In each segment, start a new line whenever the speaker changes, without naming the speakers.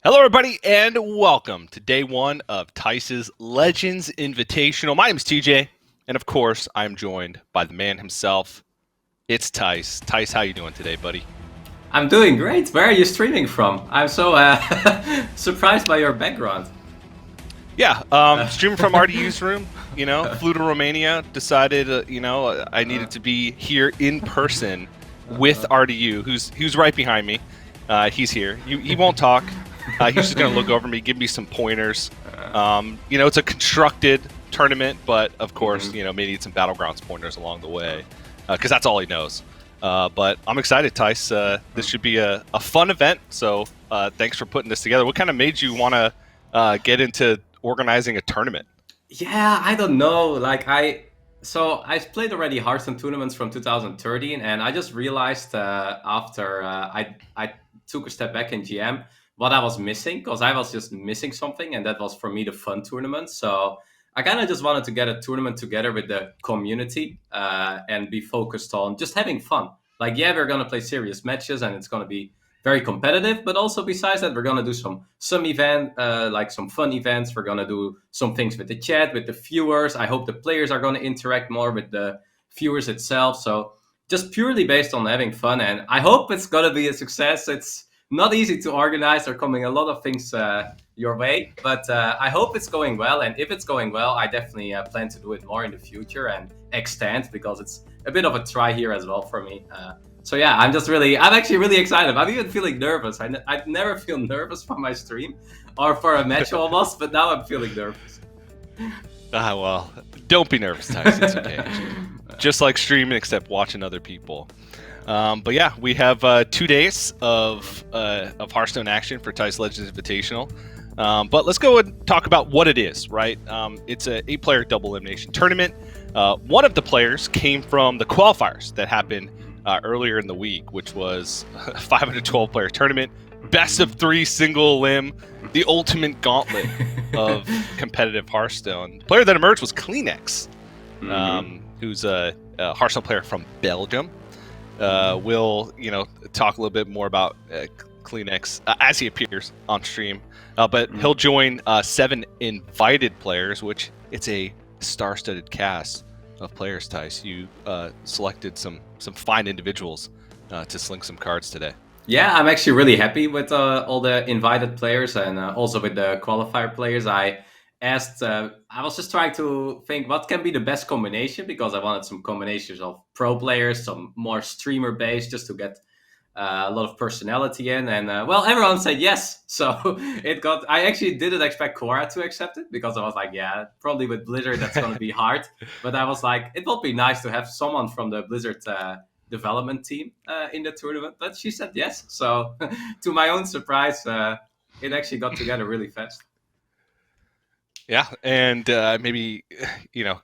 Hello, everybody, and welcome to day one of Thijs's Legends Invitational. My name is TJ, and of course, I'm joined by the man himself. It's Thijs. Thijs, how you doing today, buddy?
I'm doing great. Where are you streaming from? I'm so surprised by your background.
Yeah,
Uh,
streaming from RDU's room. Flew to Romania. Decided, I needed to be here in person with RDU, who's right behind me. He's here. He won't talk. He's just gonna look over me, give me some pointers. It's a constructed tournament, but of course, may need some battlegrounds pointers along the way, because that's all he knows. But I'm excited, Thijs. This should be a fun event. So thanks for putting this together. What kind of made you want to get into organizing a tournament?
yeah, I don't know. I've played already Hearthstone tournaments from 2013, and I just realized after I took a step back in GM what I was missing, because I was just missing something, and that was for me the fun tournament. So I kind of just wanted to get a tournament together with the community and be focused on just having fun. Like, yeah, we're gonna play serious matches, and it's gonna be very competitive, but also besides that, we're gonna do some event, like some fun events. We're gonna do some things with the chat, with the viewers. I hope the players are gonna interact more with the viewers itself. So just purely based on having fun, and I hope it's gonna be a success. It's not easy to organize. There are coming a lot of things your way, but I hope it's going well. And if it's going well, I definitely plan to do it more in the future and extend, because it's a bit of a try here as well for me. So yeah, I'm actually really excited. I'm even feeling nervous. I never feel nervous for my stream or for a match almost, but now I'm feeling nervous.
Well, don't be nervous, Thijs. It's okay. Just like streaming, except watching other people. But yeah, we have 2 days of Hearthstone action for Thijs Legends Invitational. But let's go and talk about what it is, right? It's an 8-player double elimination tournament. One of the players came from the qualifiers that happened earlier in the week, which was a 512-player tournament, best of 3 single limb, the ultimate gauntlet of competitive Hearthstone. The player that emerged was Kleenex, who's a Hearthstone player from Belgium. We'll talk a little bit more about Kleenex as he appears on stream, but he'll join 7 invited players, which it's a star-studded cast of players. Thijs, you selected some fine individuals to sling some cards today.
Yeah, I'm actually really happy with all the invited players, and also with the qualifier players. I was just trying to think what can be the best combination, because I wanted some combinations of pro players, some more streamer based, just to get a lot of personality in. And everyone said yes. So I actually didn't expect Cora to accept it, because I was like, yeah, probably with Blizzard, that's going to be hard. But I was like, it would be nice to have someone from the Blizzard development team in the tournament. But she said yes. So to my own surprise, it actually got together really fast.
Yeah, and maybe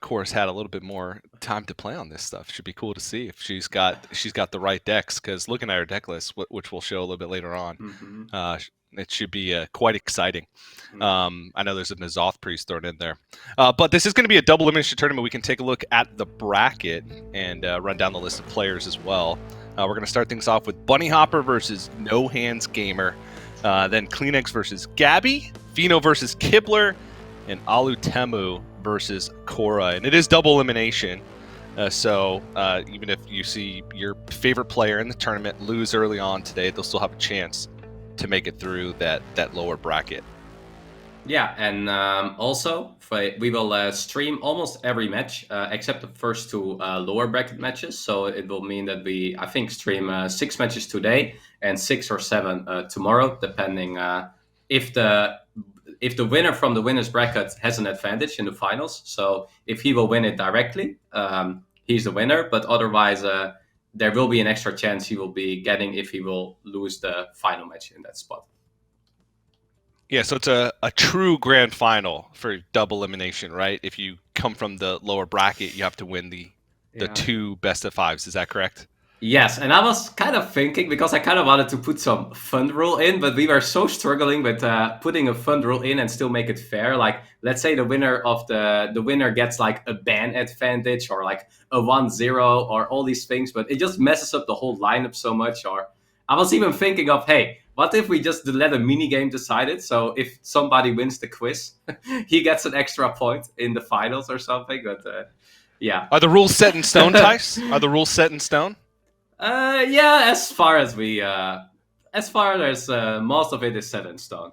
Cora's had a little bit more time to play on this stuff. Should be cool to see if she's got the right decks. Because looking at her deck list, which we'll show a little bit later on, it should be quite exciting. I know there's a N'Zoth Priest thrown in there, but this is going to be a double elimination tournament. We can take a look at the bracket and run down the list of players as well. We're going to start things off with Bunny Hopper versus No Hands Gamer, then Kleenex versus Gabby, Fino versus Kibler, and Alutemu versus Cora. And it is double elimination. So even if you see your favorite player in the tournament lose early on today, they'll still have a chance to make it through that lower bracket.
Yeah, and also we will stream almost every match except the first 2 lower bracket matches. So it will mean that we, I think, stream 6 matches today and 6 or 7 tomorrow, depending if the winner from the winner's bracket has an advantage in the finals. So if he will win it directly, he's the winner. But otherwise, there will be an extra chance he will be getting if he will lose the final match in that spot.
Yeah, so it's a true grand final for double elimination, right? If you come from the lower bracket, you have to win the 2 best of 5s. Is that correct?
Yes, and I was kind of thinking, because I kind of wanted to put some fun rule in, but we were so struggling with putting a fun rule in and still make it fair. Like, let's say the winner gets like a ban advantage, or like a 1-0, or all these things, but it just messes up the whole lineup so much. Or I was even thinking of, hey, What if we just let a mini game decide it? So if somebody wins the quiz, he gets an extra point in the finals or something. But yeah.
Are the rules set in stone, Thijs? Are the rules set in stone?
Yeah. As far as most of it is set in stone.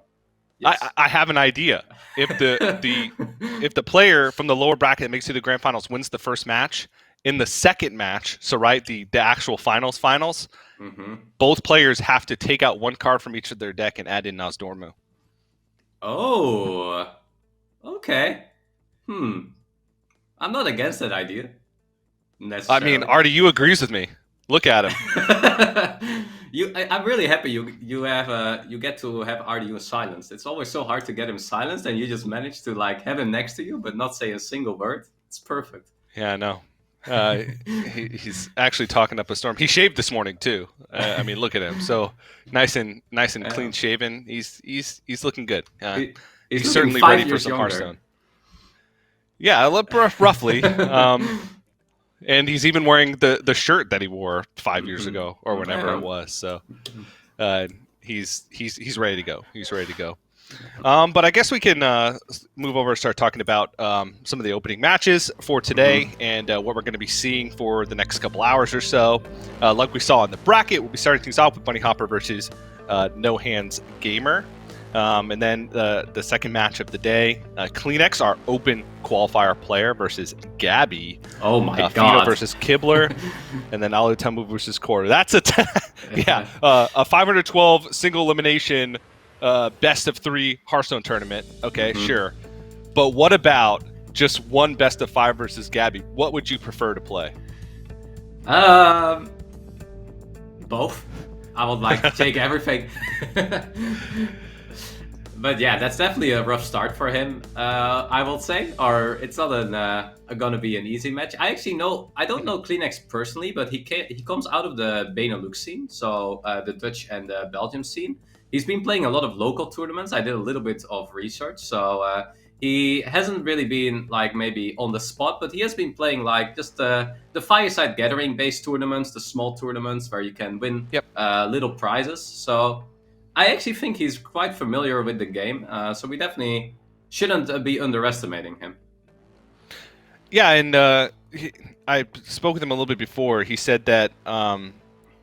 Yes.
I have an idea. If the player from the lower bracket that makes it to the grand finals wins the first match, in the second match, so right, the actual finals, both players have to take out one card from each of their deck and add in Nozdormu.
Oh, okay. I'm not against that idea.
I mean, Artie, you agrees with me. Look at him.
I'm really happy you get to have Artie silenced. It's always so hard to get him silenced, and you just managed to like have him next to you, but not say a single word. It's perfect.
Yeah, I know. He's actually talking up a storm. He shaved this morning too. I mean, look at him. So nice and clean shaven. He's looking good. He's certainly ready for some Hearthstone. Yeah, roughly. And he's even wearing the shirt that he wore 5 years ago or whenever it was. So he's ready to go. He's ready to go. But I guess we can move over and start talking about some of the opening matches for today and what we're going to be seeing for the next couple hours or so. Like we saw in the bracket, we'll be starting things off with Bunny Hopper versus No Hands Gamer. And then the second match of the day, Kleenex, our open qualifier player, versus Gabby.
Oh my God.
Fido versus Kibler. And then Alutambu versus Core. That's a 512 single elimination best of 3 Hearthstone tournament. Okay, sure. But what about just one best of 5 versus Gabby? What would you prefer to play?
Both. I would like to take everything. But yeah, that's definitely a rough start for him, I will say. Or it's not going to be an easy match. I don't know Kleenex personally, but he comes out of the Benelux scene, so the Dutch and the Belgium scene. He's been playing a lot of local tournaments. I did a little bit of research, so he hasn't really been like maybe on the spot, but he has been playing like just the fireside gathering based tournaments, the small tournaments where you can win little prizes. So I actually think he's quite familiar with the game, so we definitely shouldn't be underestimating him.
Yeah, and I spoke with him a little bit before. He said that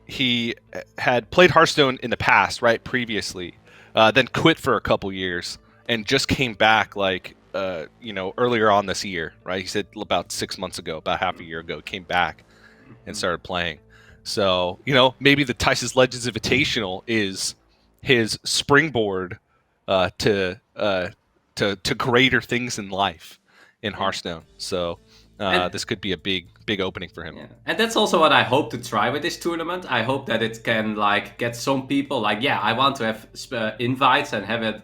he had played Hearthstone in the past, right, previously, then quit for a couple years and just came back like, earlier on this year, right? He said about 6 months ago, about half a year ago, came back and started playing. So, maybe the Thijs' Legends Invitational is his springboard to greater things in life in Hearthstone. So this could be a big opening for him.
Yeah. And that's also what I hope to try with this tournament. I hope that it can like get some people like, I want to have invites and have it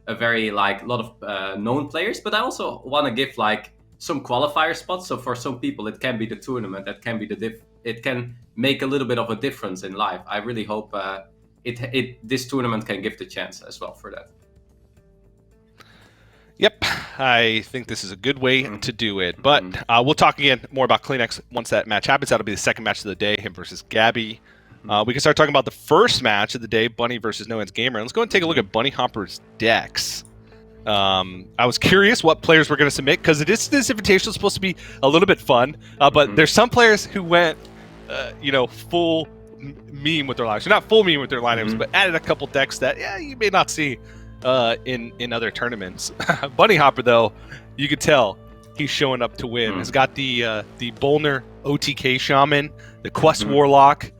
a very like lot of known players, but I also want to give like some qualifier spots. So for some people, it can be the tournament, that can be it can make a little bit of a difference in life. I really hope this tournament can give the chance as well for that.
Yep, I think this is a good way to do it. But we'll talk again more about Kleenex once that match happens. That'll be the second match of the day, him versus Gabby. We can start talking about the first match of the day, Bunny versus No Hands Gamer. Let's go and take a look at Bunny Hopper's decks. I was curious what players were going to submit because this Invitational is supposed to be a little bit fun. But there's some players who went, full meme with their lineups. Not full meme with their lineups, but added a couple decks that you may not see in other tournaments. Bunny Hopper, though, you could tell he's showing up to win. He's got the Bolner OTK Shaman, the Quest Warlock,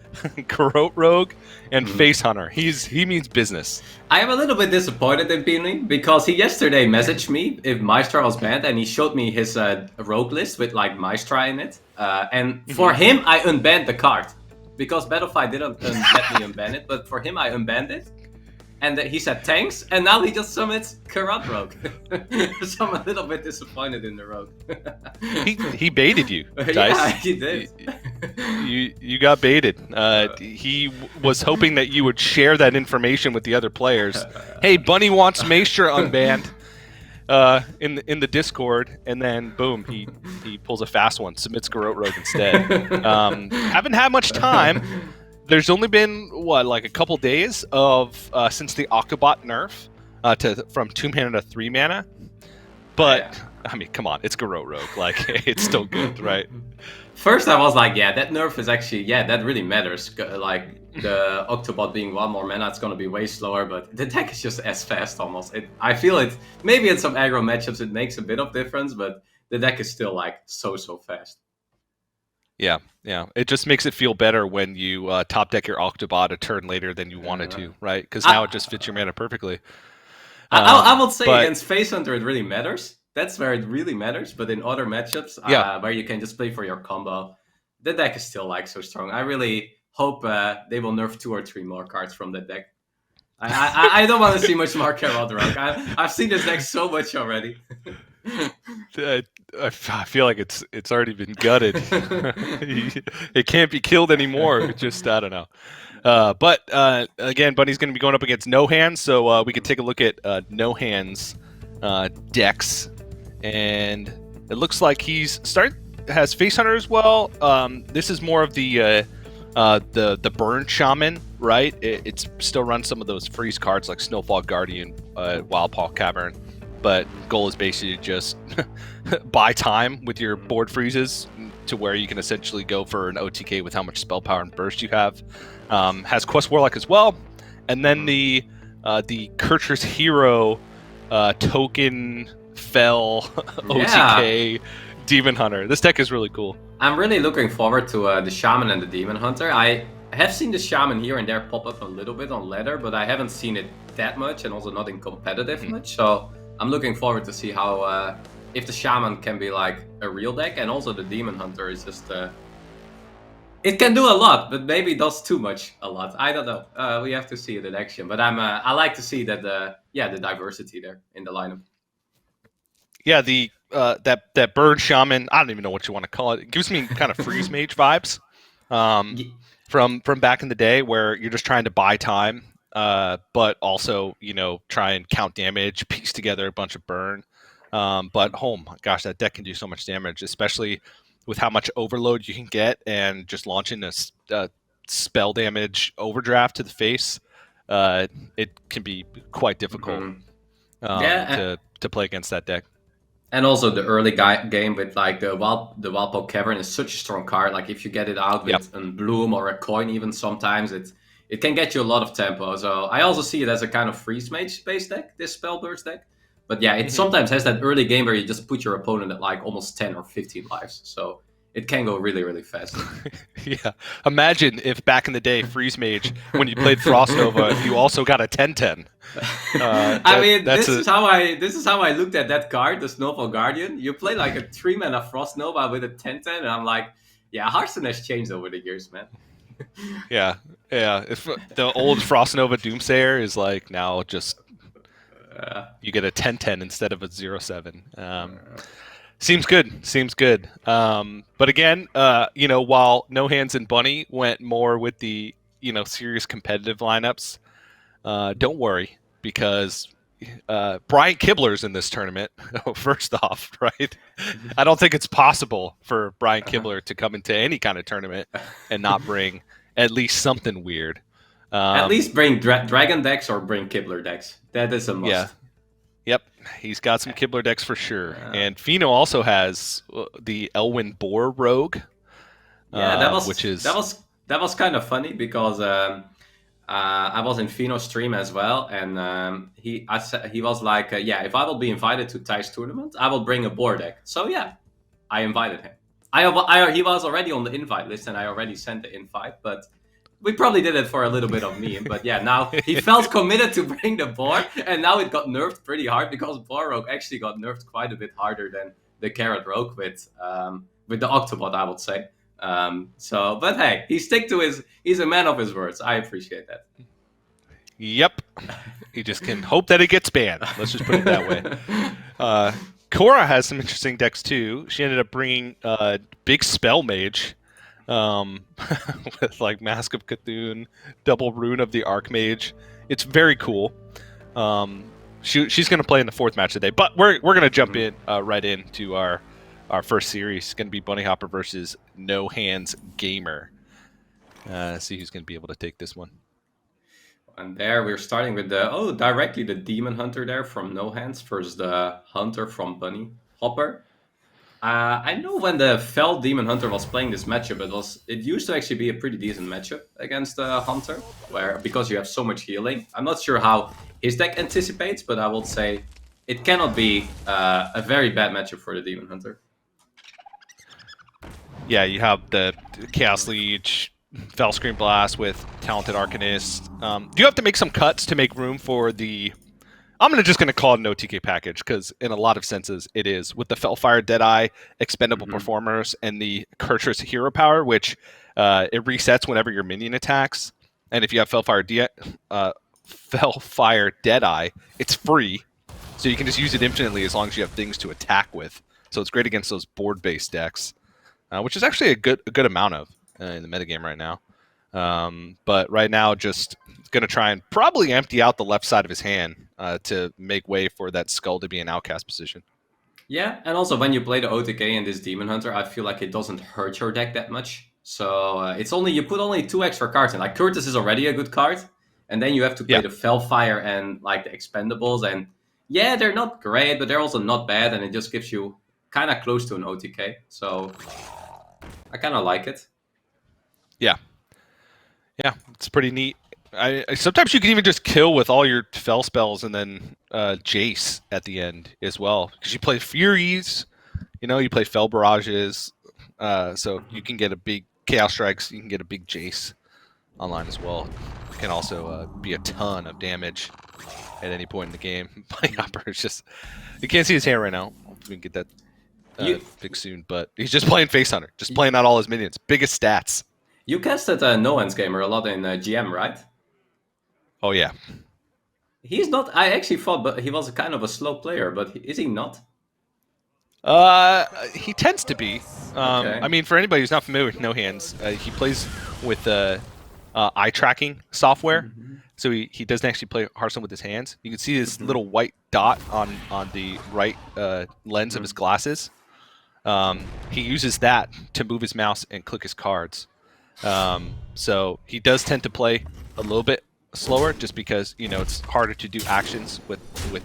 Garrote Rogue, and Face Hunter. He means business.
I am a little bit disappointed in Beanie because he yesterday messaged me if Maestra was banned, and he showed me his rogue list with like Maestra in it. And for him, I unbanned the card because Battlefy didn't let me unban it, but for him, I unbanned it. And he said thanks, and now he just summons Garrote Rogue. So I'm a little bit disappointed in the Rogue.
he baited you, Thijs.
Yeah, he did.
You got baited. He was hoping that you would share that information with the other players. Hey, Bunny wants Maestra unbanned in the Discord, and then boom, he pulls a fast one, submits Garrote Rogue instead. Haven't had much time. there's only been what, like a couple days of since the Octobot nerf from 2 mana to 3 mana. But
Yeah.
I mean, come on, it's Garou Rogue. Like, it's still good, right?
First, I was like, yeah, that nerf is actually, yeah, that really matters. Like, the Octobot being 1 more mana, it's gonna be way slower, but the deck is just as fast almost. I feel it, maybe in some aggro matchups it makes a bit of difference, but the deck is still, like, so fast.
Yeah, yeah. It just makes it feel better when you top deck your Octobot a turn later than you wanted
Uh,
to, right? Because now it just fits
I,
your mana perfectly.
I would say
But
against Face Hunter it really matters. That's where it really matters. But in other matchups,
yeah,
where you can just play for your combo, the deck is still like so strong. I really hope they will nerf 2 or 3 more cards from that deck. I don't want to see much more Carol Rogue. I've seen this deck so much already.
I feel like it's already been gutted. It can't be killed anymore. It just, I don't know. But again, Bunny's going to be going up against No Hands, so we could take a look at No Hands decks, and it looks like has Face Hunter as well. This is more of the Burn Shaman, right? It's still runs some of those freeze cards like Snowfall Guardian, Wildpaw Cavern, but goal is basically just buy time with your board freezes to where you can essentially go for an OTK with how much spell power and burst you have. Has Quest Warlock as well, and then the Kircher's Hero token fell OTK Demon Hunter. This deck is really cool.
I'm really looking forward to the Shaman and the Demon Hunter. I have seen the Shaman here and there pop up a little bit on ladder, but I haven't seen it that much, and also not in competitive much. So I'm looking forward to see how if the Shaman can be like a real deck, and also the Demon Hunter is just it can do a lot, but maybe does too much a lot. I don't know. We have to see it in action. But I like to see that the diversity there in the lineup.
Yeah, the that Bird Shaman, I don't even know what you want to call it. It gives me kind of Freeze Mage vibes from back in the day, where you're just trying to buy time, but also try and count damage, piece together a bunch of burn. But oh my gosh, that deck can do so much damage, especially with how much overload you can get, and just launching a spell damage overdraft to the face. It can be quite difficult to play against that deck.
And also the early game with like the Wildpaw Cavern is such a strong card. Like if you get it out with a bloom or a coin, even sometimes it can get you a lot of tempo. So I also see it as a kind of freeze mage based deck, this Spellburst deck. But yeah, it sometimes has that early game where you just put your opponent at like almost 10 or 15 lives. So it can go really, really fast.
Yeah. Imagine if back in the day, Freeze Mage, when you played Frost Nova, you also got a 10/10.
This is how I looked at that card, the Snowfall Guardian. You play like a 3-mana Frost Nova with a 10/10, and I'm like, yeah, Hearthstone has changed over the years, man.
Yeah. If the old Frost Nova Doomsayer is like now just you get a 10/10 instead of a 0/7. Seems good. But again, while No Hands and Bunny went more with the serious competitive lineups, don't worry, because Brian Kibler's in this tournament. First off, right? I don't think it's possible for Brian Kibler to come into any kind of tournament and not bring at least something weird.
At least bring Dragon decks or bring Kibler decks. That is a must.
Yeah. Yep, he's got some Kibler decks for sure. And Fino also has the Elwyn Boar Rogue.
Yeah, that was kind of funny because I was in Fino's stream as well, and he was like, if I will be invited to Thijs tournament, I will bring a board deck. So yeah, I invited him. He was already on the invite list, and I already sent the invite, but we probably did it for a little bit of me. But yeah, now he felt committed to bring the board, and now it got nerfed pretty hard because Boar Rogue actually got nerfed quite a bit harder than the Carrot Rogue with the Octobot, I would say. But hey, he's a man of his words. I appreciate that.
Yep. You just can hope that it gets banned. Let's just put it that way. Cora has some interesting decks too. She ended up bringing Big Spell Mage with like Mask of Cthulhu, Double Rune of the Archmage. It's very cool. She's going to play in the 4th match today, but we're going to jump in right into our first series. It's going to be Bunny Hopper versus No Hands Gamer. See who's going to be able to take this one.
And there we're starting with directly the Demon Hunter there from No Hands versus the Hunter from Bunny Hopper. I know when the Fell Demon Hunter was playing this matchup, it used to actually be a pretty decent matchup against the Hunter, because you have so much healing. I'm not sure how his deck anticipates, but I would say it cannot be a very bad matchup for the Demon Hunter.
Yeah, you have the Chaos Leech, Fell Screen Blast with Talented Arcanist. You have to make some cuts to make room for the... I'm just going to call it an OTK package, because in a lot of senses it is, with the Fellfire, Deadeye, Expendable Performers, and the Kurtrus Hero Power, which it resets whenever your minion attacks. And if you have Fellfire Deadeye, it's free, so you can just use it infinitely as long as you have things to attack with. So it's great against those board-based decks, which is actually a good amount of in the metagame right now. But right now, just going to try and probably empty out the left side of his hand to make way for that Skull to be an outcast position.
Yeah, and also when you play the OTK in this Demon Hunter, I feel like it doesn't hurt your deck that much. So you put only 2 extra cards in. Like Curtis is already a good card, and then you have to play the Fellfire and like the Expendables, and yeah, they're not great, but they're also not bad, and it just gives you kind of close to an OTK. So I kind of like it.
Yeah, it's pretty neat. Sometimes you can even just kill with all your Fell spells and then Jace at the end as well, because you play Furies, you play Fell Barrages, so you can get a big Chaos Strikes, you can get a big Jace online as well. It can also be a ton of damage at any point in the game. Bunny Hopper is just... You can't see his hair right now. We can get that big soon, but he's just playing Face Hunter, just playing out all his minions. Biggest stats.
You casted No Hands Gamer a lot in GM, right?
Oh, yeah.
He's not... I actually thought but he was kind of a slow player, but is he not?
He tends to be.
Okay.
I mean, for anybody who's not familiar with No Hands, he plays with eye tracking software, so he doesn't actually play Hearthstone with his hands. You can see this little white dot on the right lens of his glasses. He uses that to move his mouse and click his cards. So he does tend to play a little bit slower, just because it's harder to do actions with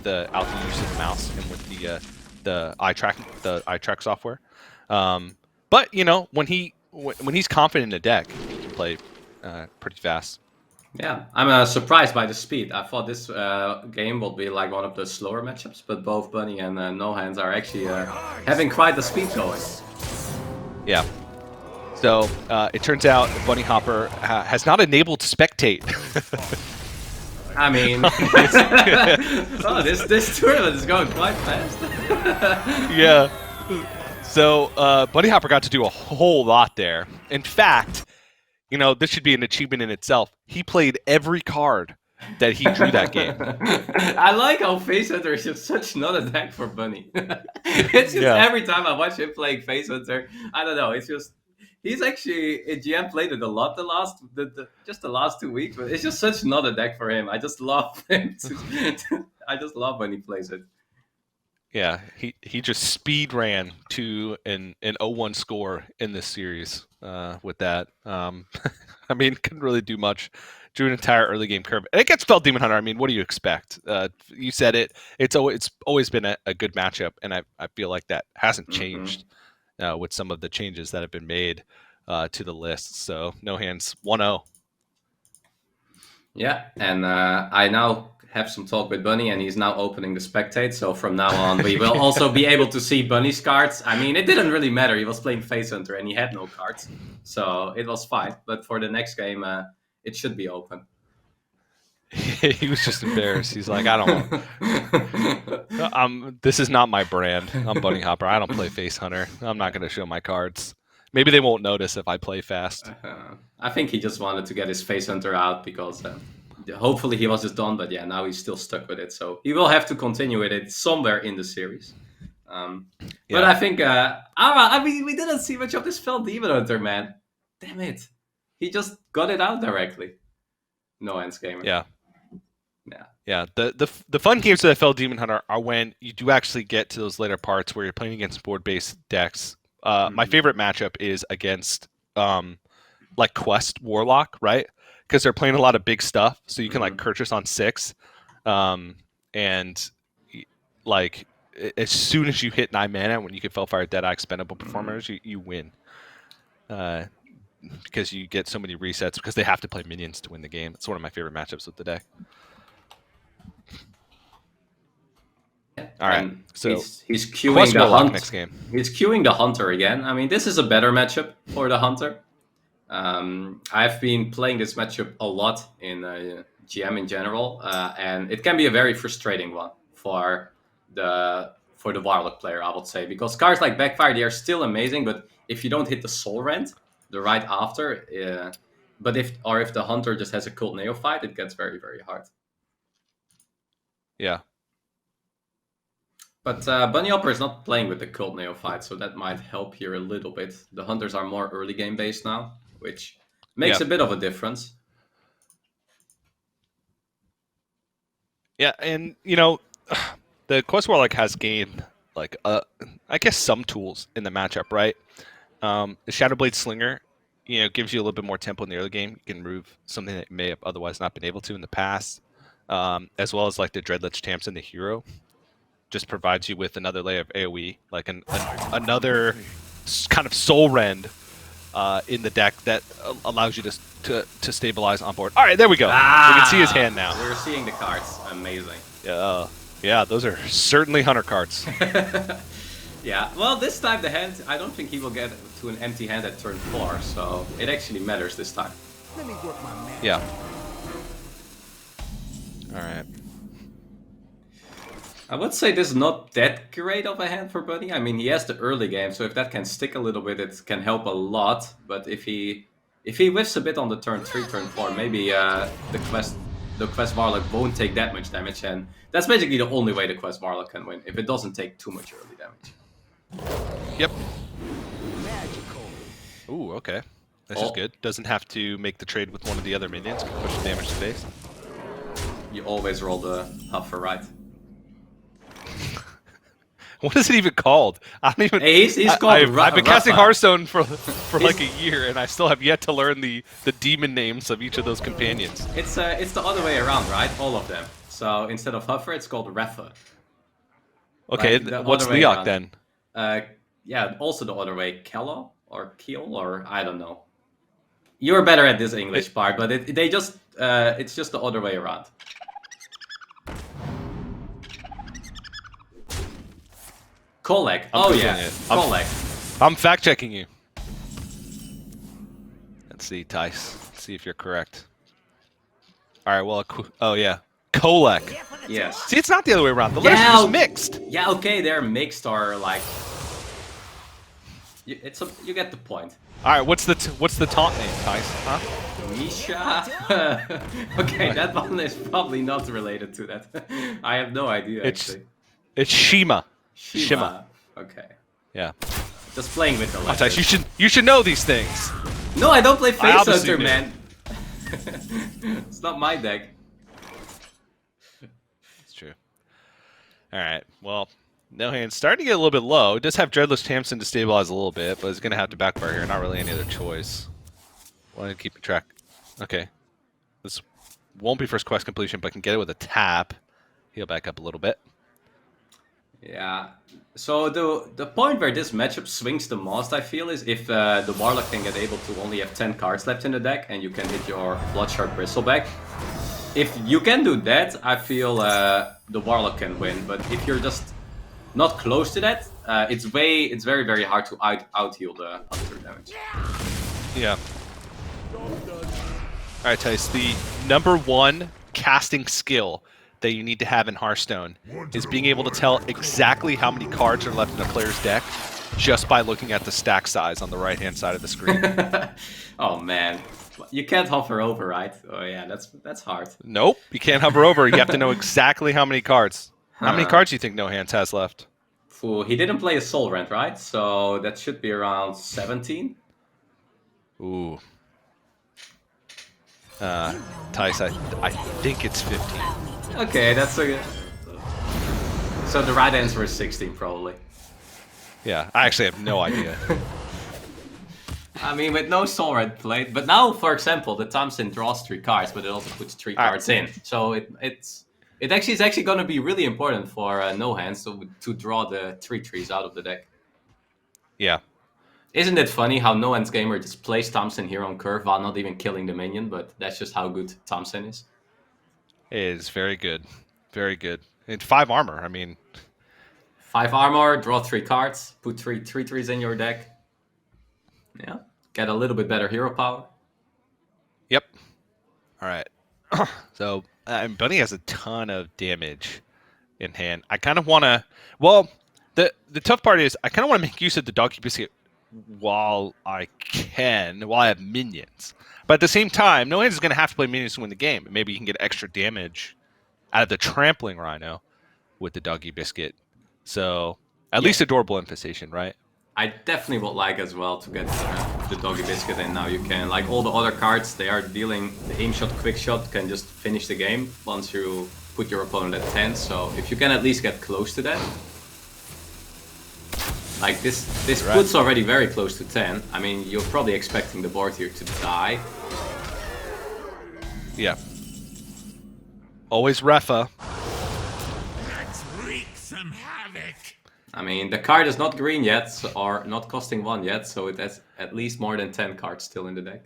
the out the use of the mouse and with the eye track software. But when he's confident in a deck, he can play pretty fast.
Yeah, I'm surprised by the speed. I thought this game would be like one of the slower matchups, but both Bunny and No Hands are actually having quite the speed going.
Yeah. So it turns out Bunny Hopper has not enabled Spectate.
I mean, this tournament is going quite fast.
Yeah. So Bunny Hopper got to do a whole lot there. In fact, this should be an achievement in itself. He played every card that he drew that game.
I like how Face Hunter is just such not a deck for Bunny. It's just every time I watch him playing Face Hunter, I don't know. It's just... He's actually in GM played it a lot the last 2 weeks, but it's just such not a deck for him. I just love him. I just love when he plays it.
Yeah, he just speed ran to an 0-1 score in this series with that. I mean, couldn't really do much. Drew an entire early game curve. And it gets Fell Demon Hunter. I mean, what do you expect? You said it. It's always been a good matchup, and I feel like that hasn't changed. With some of the changes that have been made to the list. So No Hands 1-0.
Yeah, and I now have some talk with Bunny, and he's now opening the Spectate. So from now on, we will also be able to see Bunny's cards. I mean, it didn't really matter. He was playing Face Hunter, and he had no cards. So it was fine. But for the next game, it should be open.
He was just embarrassed. He's like, I don't want... this is not my brand. I'm Bunny Hopper. I don't play Face Hunter. I'm not going to show my cards. Maybe they won't notice if I play fast.
I think he just wanted to get his Face Hunter out, because hopefully he was just done. But yeah, now he's still stuck with it. So he will have to continue with it somewhere in the series. But I think... I mean, we didn't see much of this Fell Demon Hunter, man. Damn it. He just got it out directly. No Hands Gamer.
Yeah. The fun games of FL Demon Hunter are when you do actually get to those later parts where you're playing against board-based decks. My favorite matchup is against like Quest Warlock, right? Because they're playing a lot of big stuff, so you can like Purchase on 6, and like as soon as you hit 9 mana, when you can Fellfire Deadeye expendable performers, you win. Because you get so many resets because they have to play minions to win the game. It's one of my favorite matchups with the deck. All right, so
he's queuing the
Warlock next game.
He's queuing the Hunter again. I mean, this is a better matchup for the Hunter. I've been playing this matchup a lot in GM in general, and it can be a very frustrating one for the Warlock player, I would say, because cards like Backfire, they are still amazing, but if you don't hit the Soul Rend the right after, but if the Hunter just has a Cult Neophyte, it gets very, very hard.
Yeah.
But Bunny Hopper is not playing with the Cult Neophyte, so that might help here a little bit. The Hunters are more early game based now, which makes a bit of a difference.
Yeah, and you know, the Quest Warlock has gained like I guess some tools in the matchup, right? The Shadowblade Slinger, you know, gives you a little bit more tempo in the early game. You can remove something that you may have otherwise not been able to in the past, as well as like the Dreadlich Tamsin, the hero. Just provides you with another layer of AoE, like another kind of Soul Rend in the deck that allows you to stabilize on board. All right, there we go. We can see his hand now.
We're seeing the cards. Amazing.
Yeah, those are certainly Hunter cards.
Yeah, well, this time the hand, I don't think he will get to an empty hand at turn 4, so it actually matters this time.
Yeah. All right.
I would say this is not that great of a hand for Bunny. I mean, he has the early game, so if that can stick a little bit, it can help a lot. But if he whiffs a bit on the turn 3, turn 4, maybe the Quest Warlock won't take that much damage, and that's basically the only way the Quest Warlock can win, if it doesn't take too much early damage.
Yep. Ooh, okay. That's just good. Doesn't have to make the trade with one of the other minions, can push the damage to base.
You always roll the Huffer, right?
What is it even called? I don't even.
Hey, he's called.
I've been casting Hearthstone for like a year, and I still have yet to learn the demon names of each of those companions.
It's the other way around, right? All of them. So instead of Huffer, it's called Reffa.
Okay,
like
what's Leok then?
Yeah, also the other way, Kello or Keel or I don't know. You're better at this English part, but it's just the other way around. Kolek. Oh yeah, Kolek.
I'm fact checking you. Let's see, Thijs. Let's see if you're correct. All right. Well, oh yeah, Kolek.
Yes.
See, it's not the other way around. The letters are just mixed.
Yeah. Okay, they're mixed or like. You get the point.
All right. What's the taunt name, Thijs? Huh?
Misha. Okay, that one is probably not related to that. I have no idea. Actually.
It's Shima.
Shima. Okay.
Yeah.
Just playing with the letters.
Thijs, you should know these things.
No, I don't play Face Hunter, man. It's not my deck.
It's true. All right. Well, no hand's starting to get a little bit low. It does have Dreadless Tamsin to stabilize a little bit, but it's going to have to backfire here. Not really any other choice. Want to keep track. Okay. This won't be first quest completion, but can get it with a tap. Heal back up a little bit.
Yeah. So the point where this matchup swings the most, I feel, is if the Warlock can get able to only have 10 cards left in the deck and you can hit your Bloodshard Bristleback. If you can do that, I feel the Warlock can win. But if you're just not close to that, it's very, very hard to out-heal the Hunter damage.
Yeah. All right, Thijs. The #1 casting skill that you need to have in Hearthstone is being able to tell exactly how many cards are left in a player's deck just by looking at the stack size on the right-hand side of the screen.
Oh man, you can't hover over, right? Oh yeah, that's hard.
Nope, you can't hover over. You have to know exactly how many cards. How many cards do you think No Hands has left?
Ooh, he didn't play a Soul Rend, right? So that should be around 17.
Ooh. Thijs, I think it's 15.
Okay, that's a good. So the right answer is 16, probably.
Yeah, I actually have no idea.
I mean, with no soul red played. But now, for example, the Thompson draws 3 cards, but it also puts 3 cards in. So it's actually going to be really important for no hands to draw the 3/3s out of the deck.
Yeah.
Isn't it funny how no hands gamer just plays Thompson here on curve while not even killing the minion? But that's just how good Thompson is.
It is very good. Very good. And 5 armor. I mean,
5 armor, draw 3 cards, put 3/3s in your deck. Yeah, get a little bit better hero power.
yep. All right. So, Bunny has a ton of damage in hand. I kind of want to. Well, the tough part is I kind of want to make use of the Doggy Biscuit while I have minions. But at the same time, no hands is going to have to play minions to win the game. Maybe you can get extra damage out of the Trampling Rhino with the Doggy Biscuit. So, at least a Adorable Infestation, right?
I definitely would like as well to get the Doggy Biscuit, and now you can, like all the other cards, they are dealing the aim shot, quick shot can just finish the game once you put your opponent at 10. So if you can at least get close to that, like this
right.
puts already very close to 10. I mean, you're probably expecting the board here to die.
Yeah. Always Refa.
Let's wreak some havoc.
I mean, the card is not green yet, or not costing 1 yet, so it has at least more than 10 cards still in the deck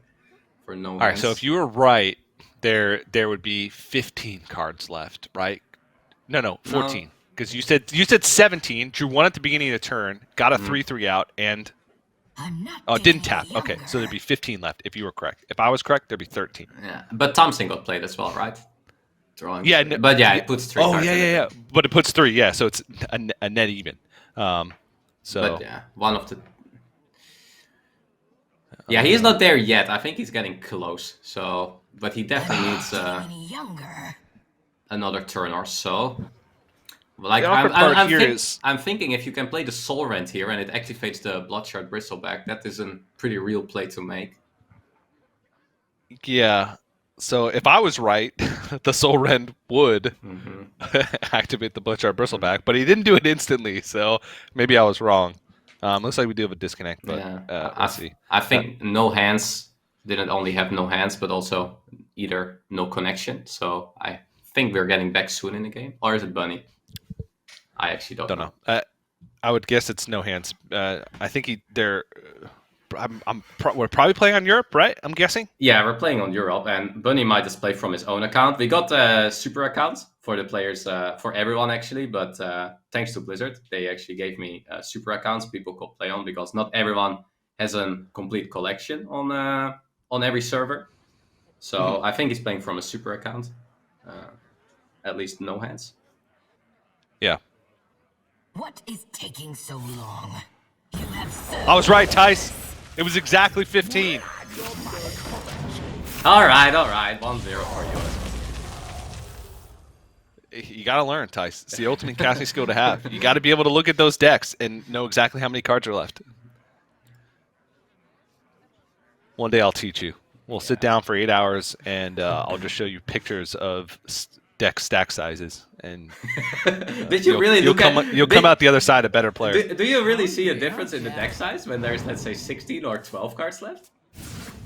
for no hands.
All right, so if you were right, there would be 15 cards left, right? No, 14. Because you said 17, drew 1 at the beginning of the turn, got a 3/3 out, and didn't tap. Okay, so there'd be 15 left if you were correct. If I was correct, there'd be 13.
Yeah, but Thompson got played as well, right? Drawing.
Yeah,
but yeah, it puts 3 cards.
Oh, yeah. But it puts 3, yeah, so it's a net even. So.
But yeah, one of the. Yeah, he's not there yet. I think he's getting close. So, but he definitely needs another turn or so. Like I'm thinking if you can play the Soul Rend here and it activates the Bloodshard Bristleback, that is a pretty real play to make.
Yeah. So if I was right, the Soul Rend would activate the Bloodshard Bristleback, but he didn't do it instantly, so maybe I was wrong. Looks like we do have a disconnect, but let's see.
I think no hands didn't only have no hands, but also either no connection. So I think we're getting back soon in the game. Or is it Bunny? I actually don't know.
I would guess it's no hands. I think we're probably playing on Europe, right? I'm guessing.
Yeah, we're playing on Europe, and Bunny might just play from his own account. We got super accounts for the players, for everyone actually, but thanks to Blizzard, they actually gave me super accounts people could play on, because not everyone has a complete collection on every server. So I think he's playing from a super account, at least no hands.
Yeah.
What is taking so long? You have
I was right, Thijs. It was exactly 15.
All right. 1-0 for you.
You gotta learn, Thijs. It's the ultimate casting skill to have. You gotta be able to look at those decks and know exactly how many cards are left. One day I'll teach you. We'll sit down for 8 hours and I'll just show you pictures of deck stack sizes. And
did you really
you'll come out the other side a better player.
Do you really see a difference in the deck size when there's, let's say, 16 or 12 cards left?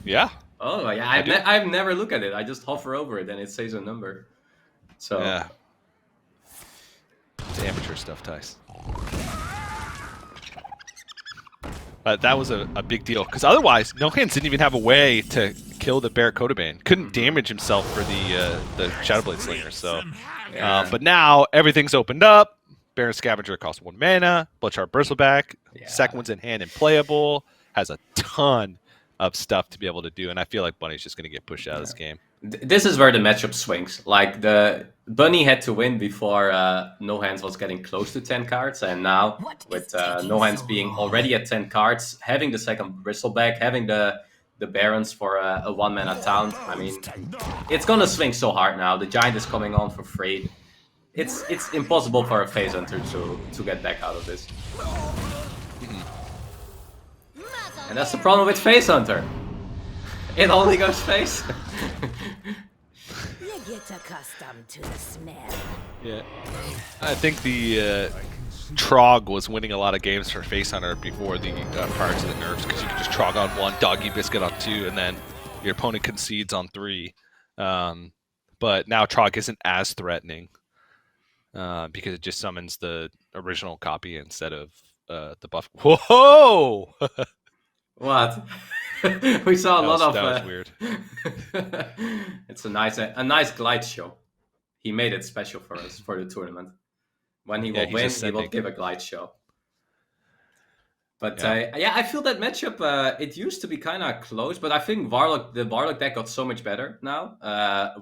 Yeah.
Oh yeah, I've never looked at it. I just hover over it and it says a number. So
yeah, it's amateur stuff, Thijs. But that was a big deal, because otherwise, No Hands didn't even have a way to kill the Barracuda Bane. Couldn't damage himself for the Shadowblade Slinger. So, but now everything's opened up. Baron Scavenger costs 1 mana. Bloodshard Bristleback, second one's in hand and playable. Has a ton of stuff to be able to do, and I feel like Bunny's just going to get pushed out of this game.
This is where the matchup swings. Like, the Bunny had to win before No Hands was getting close to 10 cards, and now with No Hands being already at 10 cards, having the second Bristleback, having the Barons for a 1-mana town, I mean, it's gonna swing so hard now. The Giant is coming on for free. It's impossible for a Phase Hunter to get back out of this. And that's the problem with Phase Hunter. It only goes face.
You get accustomed to the smell.
Yeah, I think the Trog was winning a lot of games for Face Hunter before the prior to the nerfs, because you could just Trog on 1, Doggy Biscuit on 2, and then your opponent concedes on 3. But now Trog isn't as threatening because it just summons the original copy instead of the buff. Whoa!
What? We saw a lot of.
That was weird.
It's a nice glide show. He made it special for us for the tournament. When he will win, he will give a glide show. But I feel that matchup. It used to be kind of close, but I think the Varlock deck got so much better now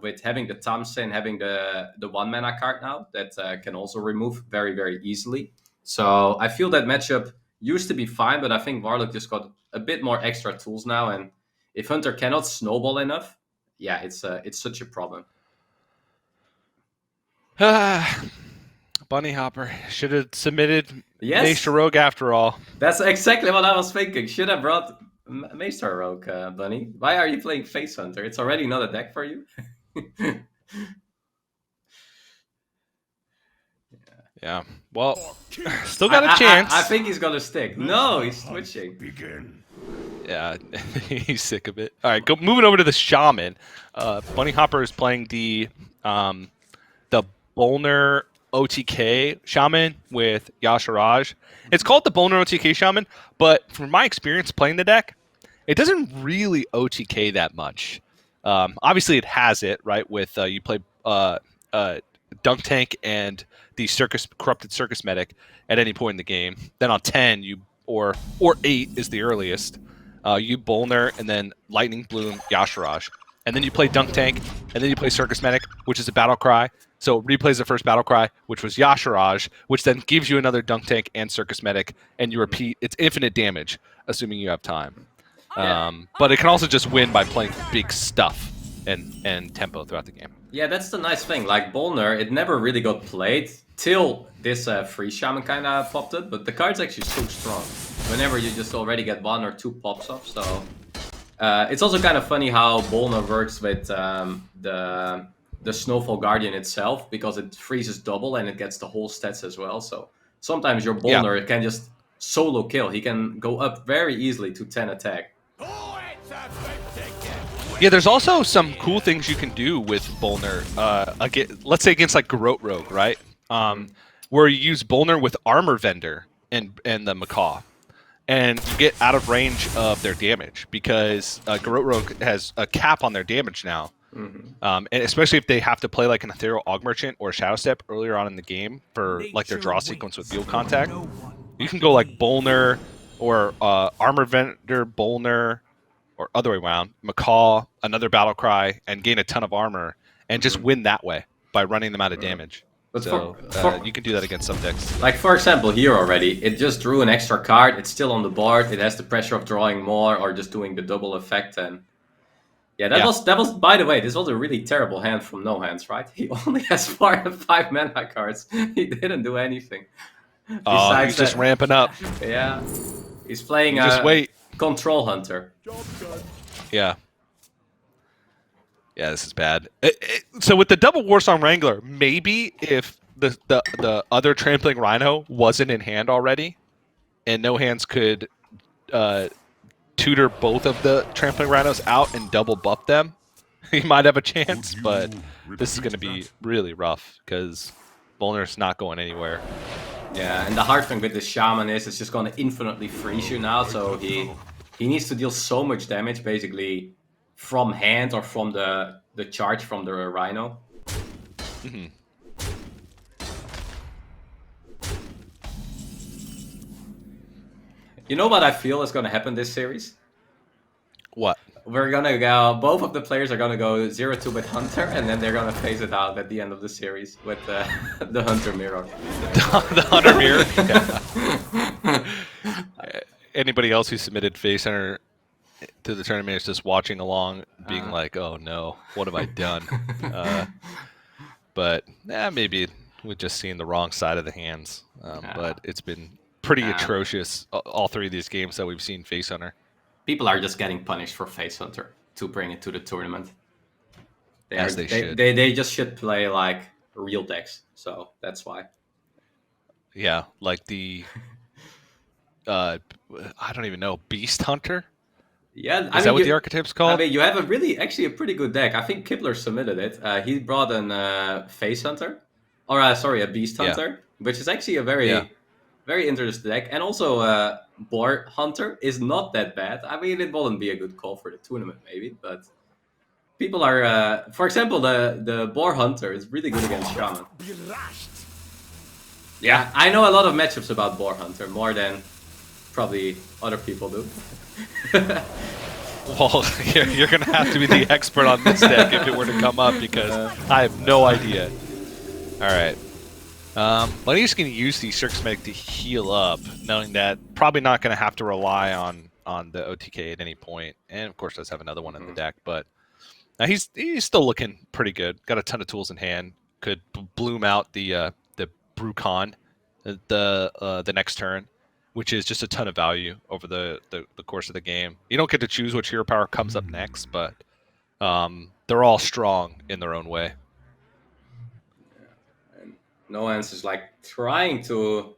with having the Thompson, having the 1-mana card now that can also remove very, very easily. So I feel that matchup used to be fine, but I think Varlock just got a bit more extra tools now, and if Hunter cannot snowball enough, yeah, it's such a problem.
Bunny Hopper should have submitted
Yes.
Maester Rogue after all.
That's exactly what I was thinking. Should have brought Maester Rogue, Bunny. Why are you playing Face Hunter? It's already not a deck for you.
Yeah. Well, still got a chance.
I think he's gonna stick. No, he's switching.
Begin.
Yeah, he's sick of it. All right, moving over to the Shaman. Bunny Hopper is playing the Bolner OTK Shaman with Yasharaj. It's called the Bolner OTK Shaman, but from my experience playing the deck, it doesn't really OTK that much. Obviously, it has it, right? With you play Dunk Tank and the Corrupted Circus Medic at any point in the game. Then on 10, or 8 is the earliest. You Bolner and then Lightning Bloom Yasharaj. And then you play Dunk Tank, and then you play Circus Medic, which is a battle cry. So it replays the first battle cry, which was Yasharaj, which then gives you another Dunk Tank and Circus Medic, and you repeat. It's infinite damage, assuming you have time. But it can also just win by playing big stuff and tempo throughout the game.
Yeah, that's the nice thing. Like Bolner, it never really got played till this free Shaman kind of popped up, but the card's actually so strong. Whenever you just already get 1 or 2 pops off, so... it's also kind of funny how Bolner works with the Snowfall Guardian itself, because it freezes double and it gets the whole stats as well. So sometimes your Bolner can just solo kill. He can go up very easily to 10 attack.
Yeah, there's also some cool things you can do with Bolner. Let's say against like Garrote Rogue, right? Where you use Bolner with Armor Vendor and the Macaw. And you get out of range of their damage, because Garrote Rogue has a cap on their damage now. And especially if they have to play like an Ethereal Aug Merchant or a Shadow Step earlier on in the game for like their draw sequence with field contact. You can go like Bolner or Armor Vendor Bolner, or other way around, Macaw, another Battle Cry, and gain a ton of armor, and just win that way by running them out of damage.
But
So you can do that against some decks.
Like, for example, here already, it just drew an extra card. It's still on the board. It has the pressure of drawing more or just doing the double effect. And yeah, that was. By the way, this was a really terrible hand from No Hands, right? He only has 5 mana cards. He didn't do anything.
Oh, he's just ramping up.
Yeah, he's playing.
Just wait.
Control Hunter.
Yeah. Yeah, this is bad. So with the double Warsong Wrangler, maybe if the other Trampling Rhino wasn't in hand already, and No Hands could tutor both of the Trampling Rhinos out and double buff them, he might have a chance, but this is going to be really rough, because Bolner's not going anywhere.
Yeah, and the hard thing with the Shaman is it's just going to infinitely freeze you now, so he needs to deal so much damage, basically, from hand or from the charge from the Rhino.
Mm-hmm.
You know what I feel is going to happen this series?
What?
We're going to go, both of the players are going to go 0-2 with Hunter, and then they're going to phase it out at the end of the series with the Hunter Mirror.
The Hunter Mirror? Yeah. Anybody else who submitted Face Hunter to the tournament is just watching along, being like, oh no, what have I done? But maybe we've just seen the wrong side of the hands. But it's been pretty atrocious, all 3 of these games that we've seen Face Hunter.
People are just getting punished for Face Hunter to bring it to the tournament.
They should.
They just should play like real decks, so that's why.
Yeah, like the I don't even know, Beast Hunter.
Yeah,
Is that what the archetype's called?
you have actually a pretty good deck. I think Kibler submitted it. He brought an Face Hunter, or sorry, a Beast
Yeah.
Hunter, which is actually a
Yeah.
very interesting deck. And also, Boar Hunter is not that bad. I mean, it wouldn't be a good call for the tournament, maybe, but people are, for example, the Boar Hunter is really good against Shaman.
Be rushed.
Yeah, I know a lot of matchups about Boar Hunter, more than probably other people do.
Well, you're going to have to be the expert on this deck if it were to come up, because I have no idea. All right. Well, he's going to use the Circus Medic to heal up, knowing that probably not going to have to rely on the OTK at any point. And, of course, does have another one in the deck. But he's still looking pretty good. Got a ton of tools in hand. Could bloom out the Brucon the next turn, which is just a ton of value over the course of the game. You don't get to choose which hero power comes up next, but they're all strong in their own way.
And Noans is like trying to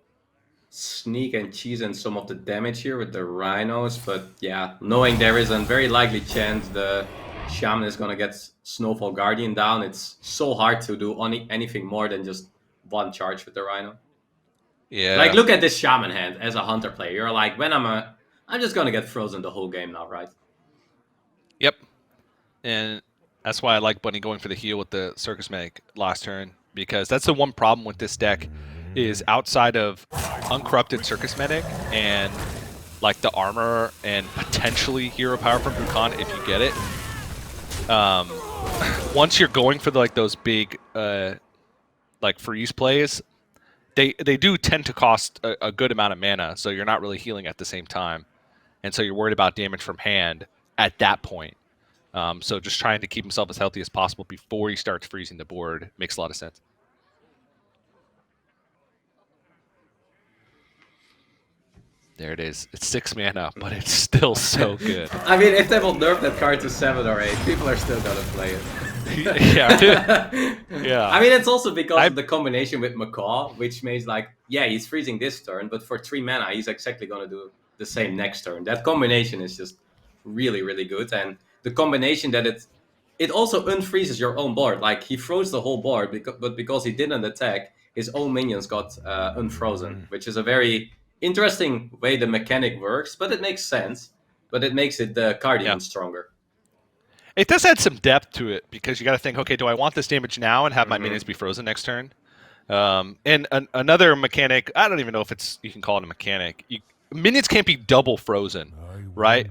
sneak and cheese in some of the damage here with the Rhinos, but yeah, knowing there is a very likely chance the Shaman is gonna get Snowfall Guardian down, it's so hard to do anything more than just one charge with the Rhino.
Yeah.
Like, look at this Shaman hand as a Hunter player. You're like, I'm just gonna get frozen the whole game now, right?
Yep. And that's why I like Bunny going for the heal with the Circus Medic last turn, because that's the one problem with this deck is outside of Uncorrupted Circus Medic and like the armor and potentially hero power from Brucon if you get it. Once you're going for those big like freeze plays, they do tend to cost a good amount of mana, so you're not really healing at the same time, and so you're worried about damage from hand at that point. So just trying to keep himself as healthy as possible before he starts freezing the board makes a lot of sense. There it is. It's 6 mana, but it's still so good.
I mean, if they will nerf that card to 7 or 8, people are still gonna play it.
Yeah. Yeah.
I mean, it's also because of the combination with Macaw, which means like, yeah, he's freezing this turn, but for 3 mana, he's exactly gonna do the same next turn. That combination is just really, really good, and the combination that it also unfreezes your own board. Like, he froze the whole board, but because he didn't attack, his own minions got unfrozen, which is a very interesting way the mechanic works, but it makes sense. But it makes the card even stronger.
It does add some depth to it, because you got to think, okay, do I want this damage now and have my minions be frozen next turn? And another mechanic, I don't even know if you can call it a mechanic. Minions can't be double frozen, right?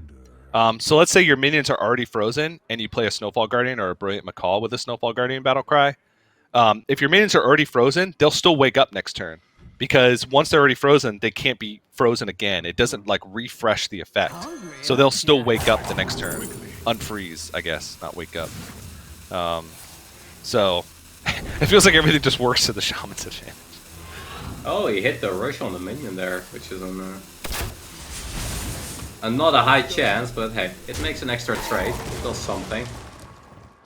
So let's say your minions are already frozen and you play a Snowfall Guardian or a Brilliant Macaw with a Snowfall Guardian battle cry. If your minions are already frozen, they'll still wake up next turn, because once they're already frozen, they can't be frozen again. It doesn't like refresh the effect. So they'll still wake up the next turn. Unfreeze, I guess, not wake up. So it feels like everything just works to the Shaman's advantage.
Oh, he hit the rush on the minion there, which is not a high chance, but hey, it makes an extra trade. It does something.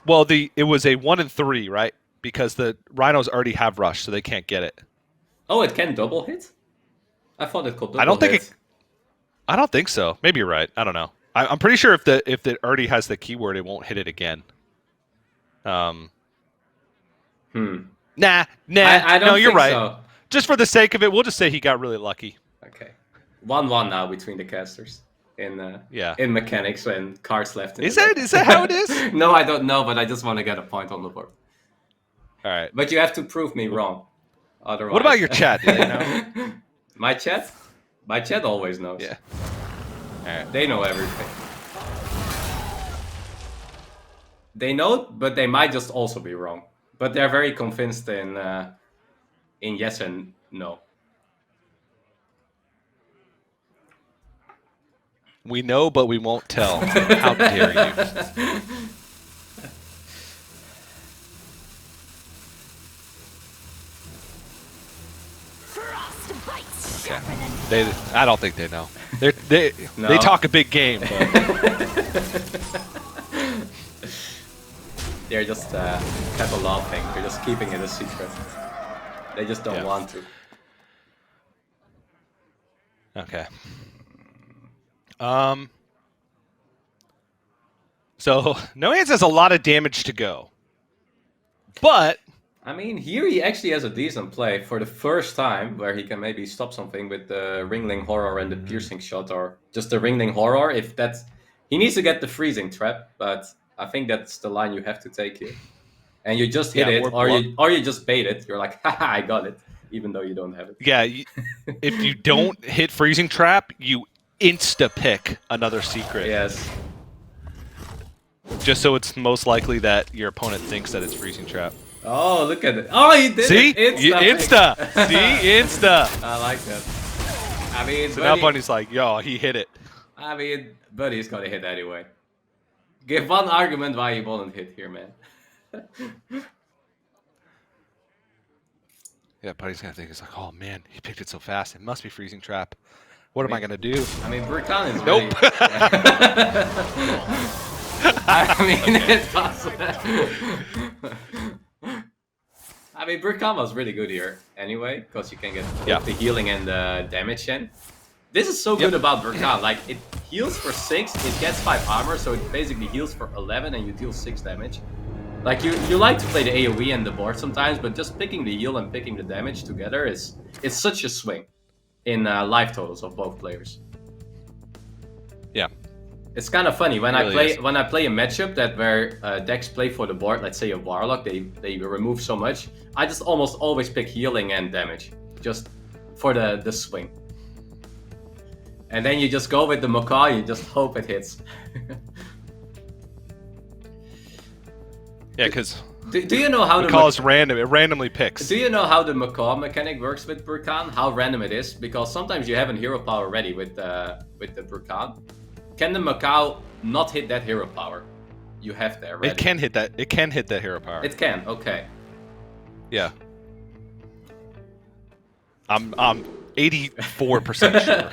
Well, it was a 1 in 3, right? Because the Rhinos already have rush, so they can't get it.
Oh, it can double hit? I thought it could double hit.
I don't think so. Maybe you're right. I don't know. I'm pretty sure if it already has the keyword, it won't hit it again. Nah.
I don't
no, you're
think
right.
So.
Just for the sake of it, we'll just say he got really lucky.
Okay. 1-1 now between the casters in mechanics and cards left.
Is that how it is?
No, I don't know, but I just want to get a point on the board.
All right.
But you have to prove me wrong. Otherwise.
What about your chat? Do they know?
My chat? My chat always knows.
Yeah. All right.
They know everything. They know, but they might just also be wrong. But they're very convinced in yes and no.
We know, but we won't tell. How dare you? Okay. I don't think they know. They talk a big game. But...
They're just kind of laughing. They're just keeping it a secret. They just don't want to.
Okay. So No Hands has a lot of damage to go, but
I mean, here he actually has a decent play for the first time where he can maybe stop something with the Ringling Horror and the Piercing Shot, or just the Ringling Horror. If that's, he needs to get the Freezing Trap, but I think that's the line you have to take here. And you just hit it, or you just bait it. You're like, haha, I got it, even though you don't have it.
Yeah, if you don't hit Freezing Trap, you insta-pick another secret.
Yes.
Just so it's most likely that your opponent thinks that it's Freezing Trap.
Oh, look at it. Oh, he did
See?
it.
Insta. See? Insta.
I like that. I mean,
So now Bunny's like, yo, he hit it.
I mean, Buddy's gonna hit anyway. Give one argument why he won't hit here, man.
Yeah, Buddy's gonna think, it's like, oh man, he picked it so fast. It must be Freezing Trap. What am I gonna do?
I mean, Burkan is
Nope.
I mean, it's possible. I mean, Burkan was really good here anyway, because you can get both the healing and the damage in. This is so good about Burkan. Like, it heals for 6, it gets 5 armor, so it basically heals for 11 and you deal 6 damage. Like, you like to play the AoE and the board sometimes, but just picking the heal and picking the damage together it's such a swing in life totals of both players.
Yeah.
It's kind of funny when I play a matchup that where decks play for the board. Let's say a Warlock, they remove so much. I just almost always pick healing and damage, just for the swing. And then you just go with the Macaw. You just hope it hits.
Yeah, because
do you know how the
Macaw is random? It randomly picks.
Do you know how the Macaw mechanic works with Burkan? How random it is? Because sometimes you have a hero power ready with the Burkan. Can the Macaw not hit that hero power? You have that ready.
It can hit that. It can hit that hero power.
It can. Okay.
Yeah. I'm 84% sure.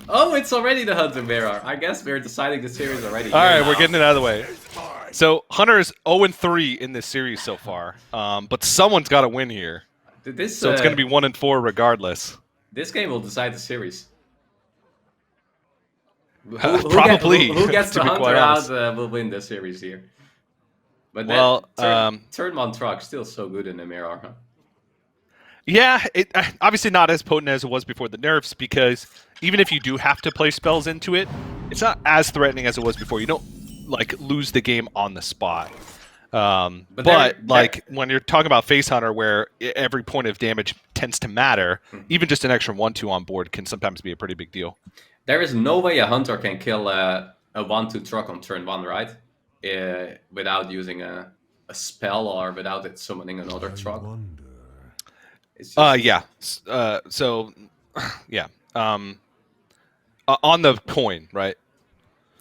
Oh, it's already the Hunter Mirror. I guess we're deciding the series already.
All right, we're getting it out of the way. So Hunter is 0-3 in this series so far, but someone's got to win here. So it's going to be 1-4 regardless.
This game will decide the series.
Probably.
Who gets the Hunter out will win the series here. But turn 1 truck still so good in the mirror, huh?
Yeah, it obviously not as potent as it was before the nerfs, because even if you do have to play spells into it, it's not as threatening as it was before. You don't like lose the game on the spot. But when you're talking about Face Hunter, where every point of damage tends to matter, even just an extra 1/2 on board can sometimes be a pretty big deal.
There is no way a Hunter can kill a 1/2 truck on turn 1, right? Without using a spell or without it summoning another truck.
Yeah. Yeah. On the coin, right?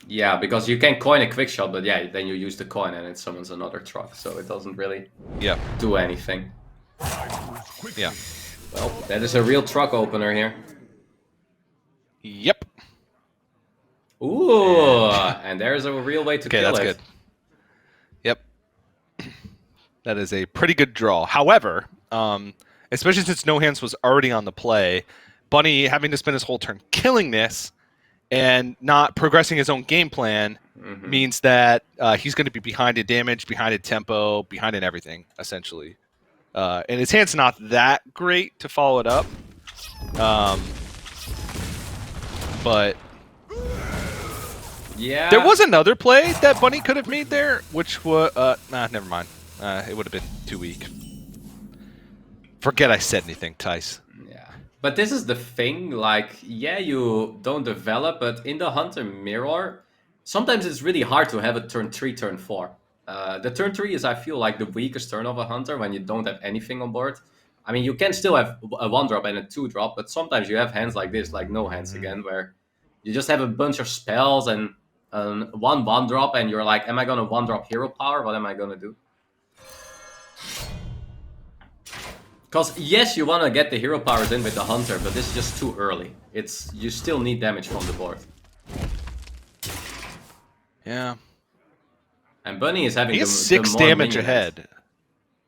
Yeah, because you can coin a quick shot, but yeah, then you use the coin and it summons another truck, so it doesn't really do anything.
Yeah.
Well, that is a real truck opener here.
Yep.
Ooh, and there's a real way to kill it.
Okay, that's good. Yep. That is a pretty good draw. However, especially since No Hands was already on the play, Bunny having to spend his whole turn killing this and not progressing his own game plan means that he's going to be behind in damage, behind in tempo, behind in everything, essentially. And his hand's not that great to follow it up. But
yeah,
there was another play that Bunny could have made there, which was never mind. It would have been too weak. Forget I said anything, Thijs.
Yeah, but this is the thing. Like, yeah, you don't develop, but in the Hunter Mirror, sometimes it's really hard to have a turn 3, turn 4. The turn 3 is, I feel like, the weakest turn of a Hunter when you don't have anything on board. I mean, you can still have a 1-drop and a 2-drop, but sometimes you have hands like this, like No Hands again, where you just have a bunch of spells and 1-1-drop, and you're like, am I going to 1-drop hero power? What am I going to do? Because, yes, you want to get the hero powers in with the Hunter, but this is just too early. You still need damage from the board.
Yeah.
And Bunny is having
He has 6 damage ahead.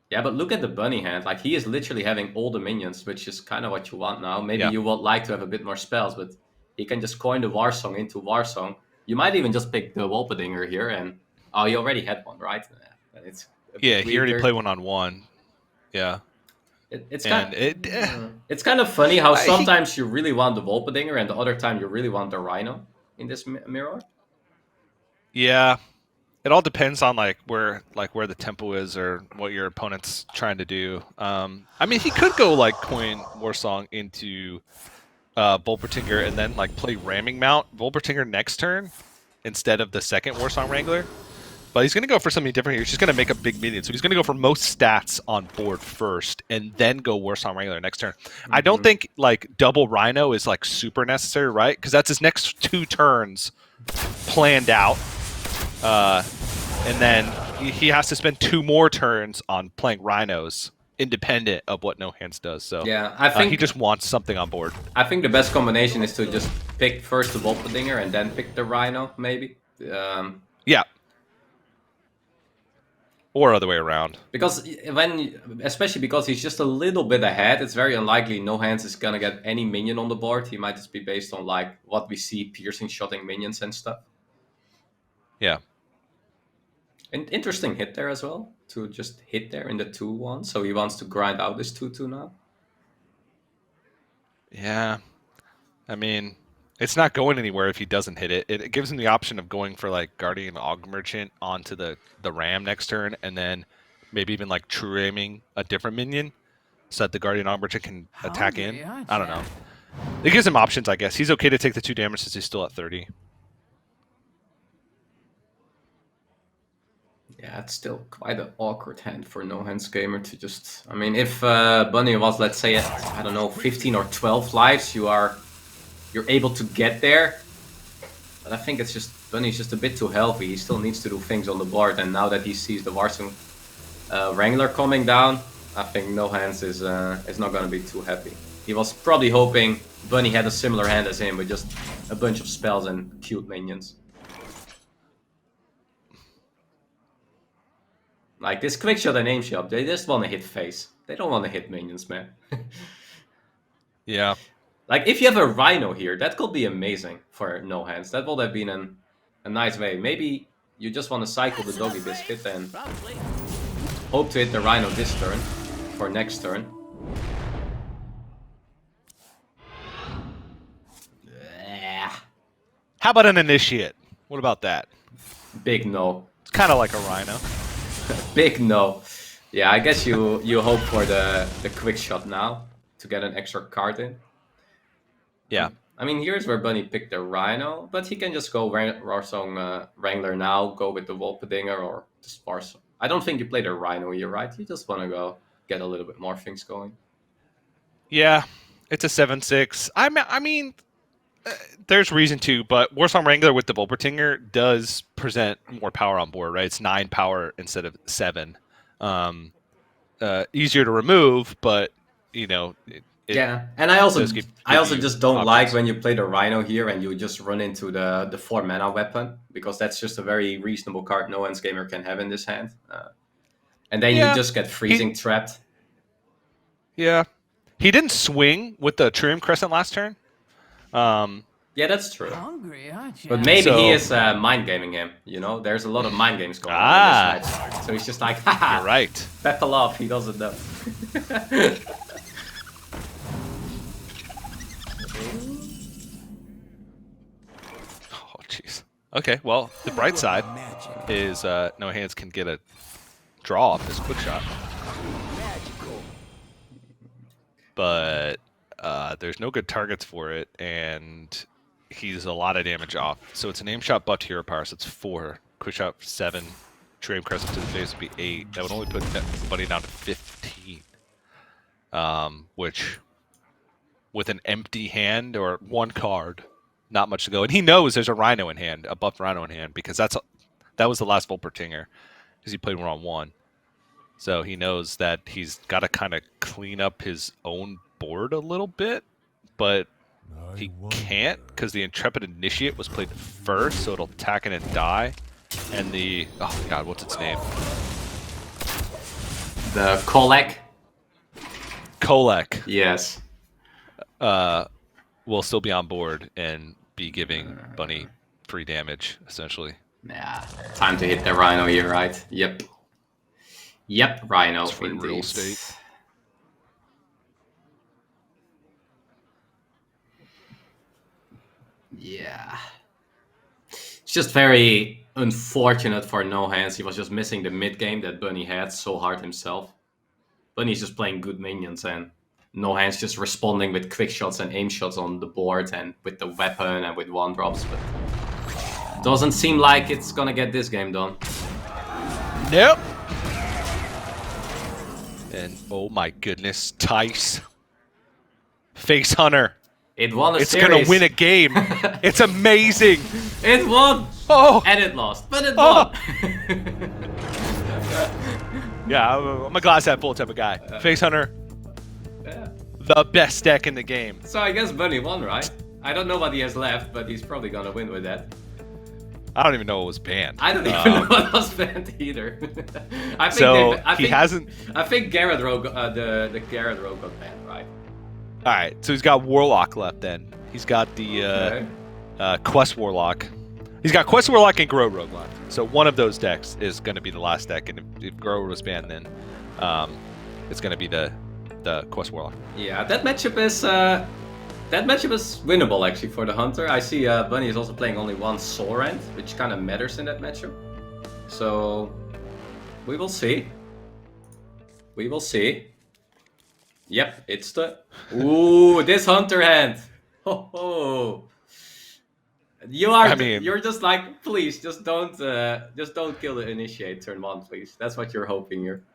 Yeah, but look at the bunny hand. Like, he is literally having all the minions, which is kind of what you want now. Maybe
Yeah.
you would like to have a bit more spells, but he can just coin the War Song into War Song. You might even just pick the Wolpedinger here, and oh, you already had one, right? And it's a
Yeah,
bit
he already
weaker.
played 1-on-1. Yeah.
It's
And
kind. It's kind of funny how
he-
sometimes you really want the Wolpedinger, and the other time you really want the Rhino in this mirror.
Yeah. It all depends on like where the tempo is or what your opponent's trying to do. I mean, he could go like coin Warsong into Volpertinger and then like play Ramming Mount Volpertinger next turn instead of the second Warsong Wrangler. But he's going to go for something different here. He's just going to make a big minion. So he's going to go for most stats on board first and then go Warsong Wrangler next turn. I don't think like double Rhino is like super necessary, right? Because that's his next 2 turns planned out. And then he has to spend 2 more turns on playing Rhinos, independent of what No Hands does. So
Yeah, I think
he just wants something on board.
I think the best combination is to just pick first the Wolpedinger and then pick the Rhino, maybe.
Yeah. Or other way around.
Because especially because he's just a little bit ahead, it's very unlikely No Hands is gonna get any minion on the board. He might just be based on like what we see piercing shotting minions and stuff.
Yeah.
An interesting hit there as well, to just hit there in the 2-1. So he wants to grind out this 2-2 now.
Yeah. I mean, it's not going anywhere if he doesn't hit it. It gives him the option of going for like Guardian Aug Merchant onto the Ram next turn and then maybe even like true aiming a different minion so that the Guardian Aug Merchant can attack in. I don't know. It gives him options, I guess. He's okay to take the 2 damage since he's still at 30.
Yeah, it's still quite an awkward hand for No Hands Gamer to just... I mean, if Bunny was, let's say, at, I don't know, 15 or 12 lives, you're able to get there. But I think it's just... Bunny's just a bit too healthy. He still needs to do things on the board. And now that he sees the Warsong Wrangler coming down, I think No Hands is not going to be too happy. He was probably hoping Bunny had a similar hand as him with just a bunch of spells and cute minions. Like this quick shot and aim shot, they just want to hit face. They don't want to hit minions, man.
Yeah.
Like if you have a Rhino here, that could be amazing for No Hands. That would have been a nice way. Maybe you just want to cycle the Doggy Biscuit and hope to hit the Rhino this turn for next turn.
How about an Initiate? What about that?
Big no.
It's kind of like a Rhino.
Big no. Yeah, I guess you hope for the quick shot now to get an extra card in.
Yeah.
I mean, here's where Bunny picked the Rhino, but he can just go Warsong Wrangler now, go with the Wolpedinger or the Sparsong. I don't think you play the Rhino here, right? You just want to go get a little bit more things going.
Yeah. It's a 7/6. I mean, there's reason to, but Warsong Wrangler with the Volpertinger does present more power on board, right? It's 9 power instead of 7. Easier to remove, but you know.
Yeah, and I also
give
just don't
options.
like when you play the Rhino here and you just run into the 4 mana weapon, because that's just a very reasonable card No Hands Gamer can have in this hand, and then you just get freezing trapped.
Yeah, he didn't swing with the Triumph Crescent last turn.
Yeah, that's true.
Hungry, aren't you?
But maybe he is mind gaming him. You know, there's a lot of mind games going on in this match, so he's just like, haha,
You're right.
Peppa off. He doesn't know.
Oh, jeez. Okay, well, the bright side is No Hands can get a draw off this quick shot. But there's no good targets for it, and he's a lot of damage off. So it's an aim shot buff to hero power, so it's 4. Quick shot 7. Triumph Crescent to the face would be 8. That would only put Buddy down to 15. Which, with an empty hand or 1 card, not much to go. And he knows there's a Rhino in hand, a buffed Rhino in hand, because that was the last Volpertinger, because he played 1-on-1. So he knows that he's got to kind of clean up his own board a little bit, but he can't because the Intrepid Initiate was played first, so it'll attack and die. And the, oh god, what's its name?
The Kolek.
Kolek
Yes.
will still be on board and be giving Bunny free damage, essentially.
Yeah. Time to hit the Rhino here, right? Yep. Yep, Rhino.
It's free real
indeed.
estate.
Yeah. It's just very unfortunate for No Hands. He was just missing the mid game that Bunny had so hard himself. Bunny's just playing good minions and No Hands just responding with quick shots and aim shots on the board and with the weapon and with one drops, but doesn't seem like it's gonna get this game done.
Nope. And oh my goodness, Thijs. Face Hunter.
It won a
It's
series.
gonna win a game. It's amazing.
It won!
Oh,
And it lost, but it won!
yeah, I'm a glass half full type of guy. Face Hunter,
Yeah.
the best deck in the game.
So I guess Bunny won, right? I don't know what he has left, but he's probably gonna win with that.
I don't even know what was banned.
I don't even know what was banned either. I think
So
I
he
think,
hasn't.
I think Garrett Rowe, the Garrett Rowe got banned, right?
All right, so he's got Warlock left. Then he's got the Quest Warlock. He's got Quest Warlock and Grow Rogue left. So one of those decks is going to be the last deck, and if Grow was banned, then it's going to be the Quest Warlock.
Yeah, that matchup is winnable actually for the Hunter. I see Bunny is also playing only one Soul Rend, which kind of matters in that matchup. So we will see. We will see. Yep, it's the this Hunter hand. Ho ho. You're just like, please, just don't kill the Initiate turn 1, please. That's what you're hoping here.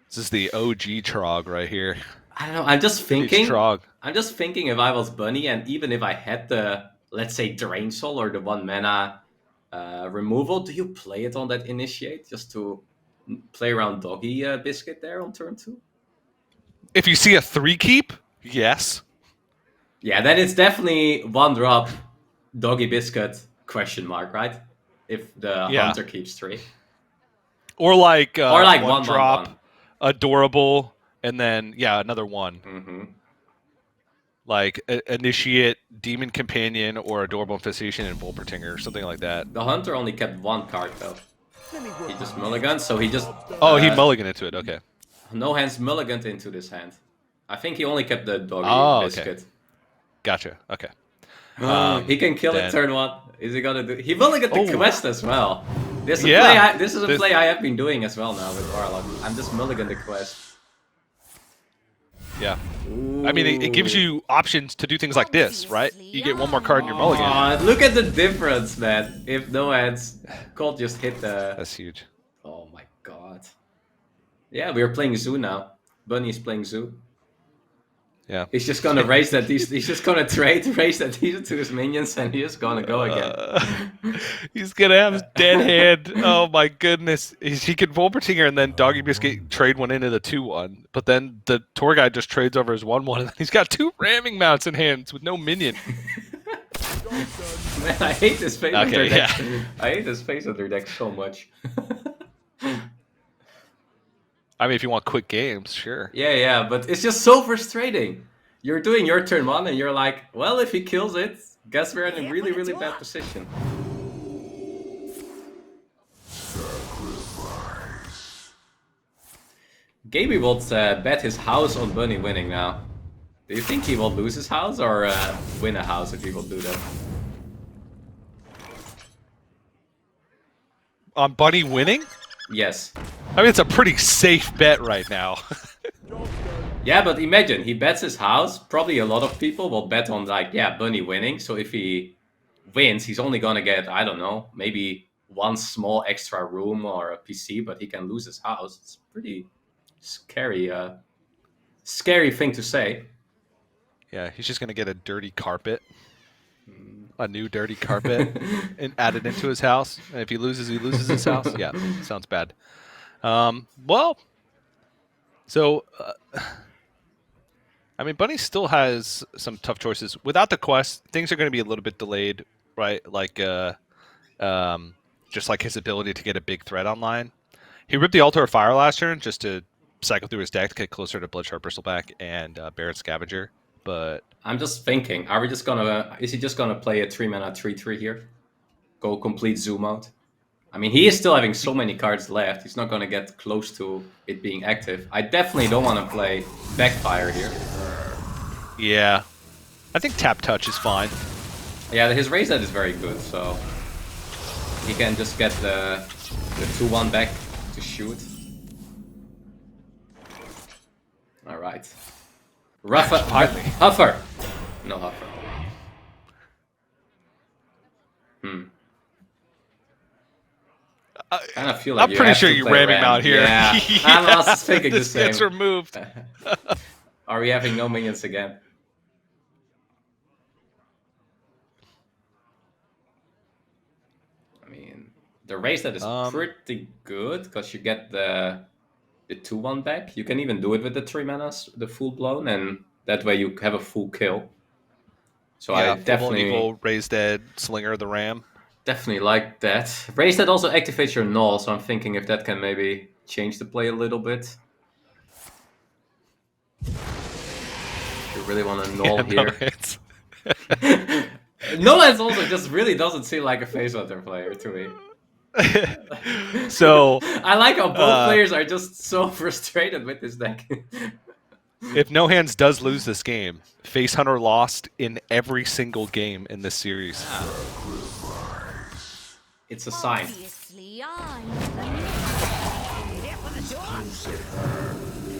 This is the OG Trog right here.
I don't know. I'm just thinking.
It's Trog.
I'm just thinking if I was Bunny, and even if I had the, let's say, Drain Soul or the 1 mana removal, do you play it on that Initiate just to play around Doggy Biscuit there on turn 2?
If you see a 3 keep, yes.
Yeah, then it's definitely 1 drop Doggy Biscuit question mark, right? If the Hunter keeps 3.
Or like
one
drop,
1.
Adorable, and then another 1.
Mm-hmm.
Like Initiate, Demon Companion, or Adorable Infestation and Volpertinger, or something like that.
The Hunter only kept 1 card though. He just mulliganed, so he just.
Oh, he mulliganed into it. Okay.
No Hands mulliganed into this hand. I think he only kept the Doggy Biscuit.
Okay. Gotcha. Okay.
He can kill it turn 1. Is he gonna do? He mulliganed the quest as well. This is a play I have been doing as well now with Warlock. I'm just mulligan the quest.
Yeah. I mean, it gives you options to do things like this, right? You get 1 more card in your mulligan.
Look at the difference, man. If No Hands Cold just hit the.
That's huge.
Oh my god. Yeah, we're playing Zoo now. Bunny's playing Zoo.
Yeah.
He's just gonna raise that. He's just gonna raise that to his minions, and he's gonna go again.
He's gonna have his dead hand. Oh my goodness. He could Volpertinger and then Doggy Biscuit trade 1 into the 2/1. But then the tour guy just trades over his 1/1, and then he's got 2 ramming mounts in hands with no minion.
Man, I hate this face under deck.
Yeah.
I hate this face under deck so much.
I mean, if you want quick games, sure.
Yeah, but it's just so frustrating. You're doing your turn 1, and you're like, well, if he kills it, guess we're in a really, really bad position. Gaby will bet his house on Bunny winning now. Do you think he will lose his house or win a house if he will do that?
On Bunny winning?
Yes.
I mean, it's a pretty safe bet right now.
Yeah, but imagine, he bets his house. Probably a lot of people will bet on, like, Bunny winning. So if he wins, he's only gonna get, I don't know, maybe 1 small extra room or a PC, but he can lose his house. It's pretty scary, scary thing to say.
Yeah, he's just gonna get a dirty carpet. A new dirty carpet and add it into his house. And if he loses his house. Yeah, sounds bad. Well, so I mean, Bunny still has some tough choices. Without the quest, things are going to be a little bit delayed, right? Like, just like his ability to get a big threat online. He ripped the Altar of Fire last turn just to cycle through his deck to get closer to Bloodsharp Bristleback and Barret Scavenger. But
I'm just thinking, are we just gonna? Is he just gonna play a 3-mana 3/3 here? Go complete zoom out. I mean, he is still having so many cards left. He's not gonna get close to it being active. I definitely don't want to play Backfire here.
yeah, I think Tap Touch is fine.
Yeah, his raise that is very good, so he can just get the 2/1 back to shoot. All right. Huffer. No Huffer. I kind of feel like
I'm pretty sure you ram him out here.
Yeah, I was thinking the same.
Gets removed.
Are we having no minions again? I mean, the raise that is pretty good because you get the 2/1 back. You can even do it with the 3 manas, the full blown, and that way you have a full kill. So
yeah,
I definitely
evil, Raise Dead, Slinger the Ram.
definitely like that. Raise that also activates your null, so I'm thinking if that can maybe change the play a little bit. You really want to null here. Nolan's also just really doesn't seem like a face hunter player to me.
So
I like how both players are just so frustrated with this deck.
if No Hands does lose this game, Face Hunter lost in every single game in this series.
It's a sign.
Obviously, I'm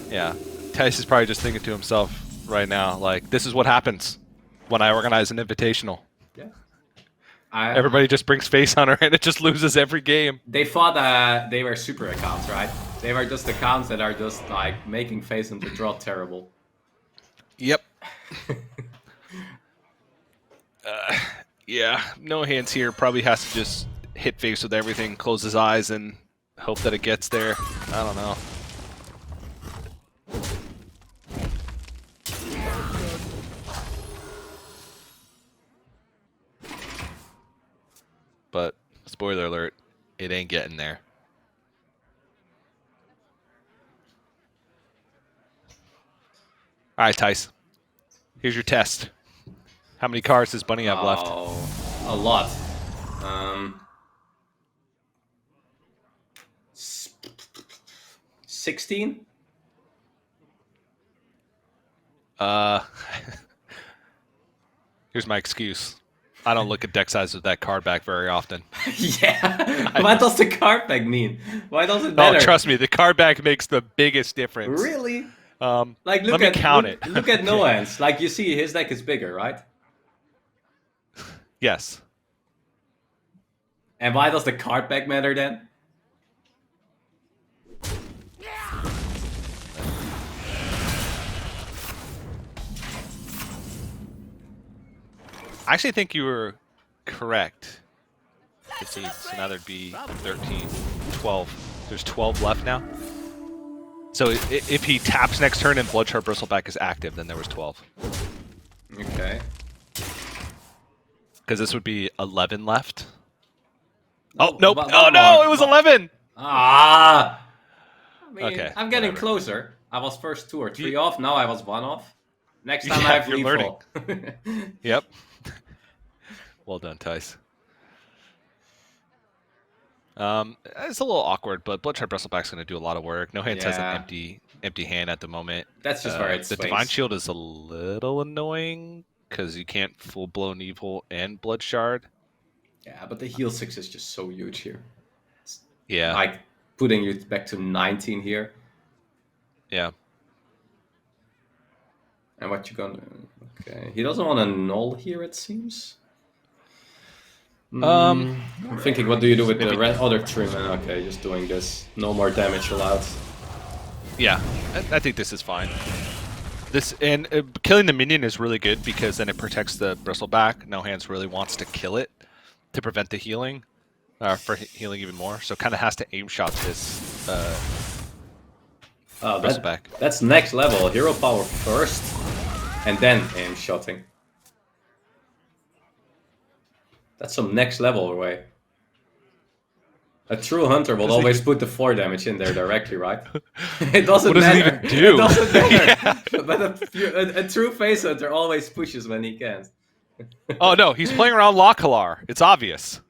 Yeah, Thijs is probably just thinking to himself right now, like, this is what happens when I organize an invitational.
Yeah.
Everybody just brings Face Hunter and it just loses every game.
They thought they were super accounts, right? They were just accounts that are just like making Face Hunter draw terrible.
Yep. Yeah, No Hands here probably has to just hit face with everything, close his eyes, and hope that it gets there. I don't know. But, spoiler alert, it ain't getting there. Alright, Thijs. Here's your test. How many cards does Bunny have left?
A lot. 16?
Here's my excuse. I don't look at deck size with that card back very often.
Yeah. What does the card back mean? Why does it matter?
Oh, trust me, the card back makes the biggest difference.
Really?
Like, let me count it.
Look at No Hands. Like, you see his deck is bigger, right?
Yes.
And why does the card back matter then?
I actually think you were correct. 15, so now there'd be 13, 12. There's 12 left now. So if he taps next turn and Bloodsharp Bristleback is active, then there was 12.
Okay.
Because this would be 11 left. Oh, nope.
One
Oh, no,
more.
it was 11.
Ah! I mean,
Okay,
I'm getting
whatever.
closer. I was first 2 or 3 off, now I was 1 off. Next time I have
you're
lethal.
Yep. Well done, Thijs. It's a little awkward, but Bloodsharp Bristleback's going to do a lot of work. No Hands has an
Yeah.
empty hand at the moment.
That's just where it
The
swings.
Divine Shield is a little annoying because you can't full-blown Evil and Blood Shard.
Yeah, but the heal 6 is just so huge here.
Yeah.
Like, putting you back to 19 here.
Yeah.
And what you gonna... Okay, he doesn't want a null here, it seems. I'm thinking, what do you do with the other 3 mana? Okay, just doing this. No more damage allowed.
Yeah, I think this is fine. This and killing the minion is really good because then it protects the Bristleback. No Hands really wants to kill it to prevent the healing, for healing even more. So kind of has to aim shot this Bristleback.
That's next level. Hero power first, and then aim shotting. That's some next level way. A true hunter will
Doesn't
always put the 4 damage in there directly, right? It doesn't
What does it
matter.
even do?
It doesn't matter.
Yeah.
But a true face hunter always pushes when he can.
Oh no, he's playing around Lockalar. It's obvious.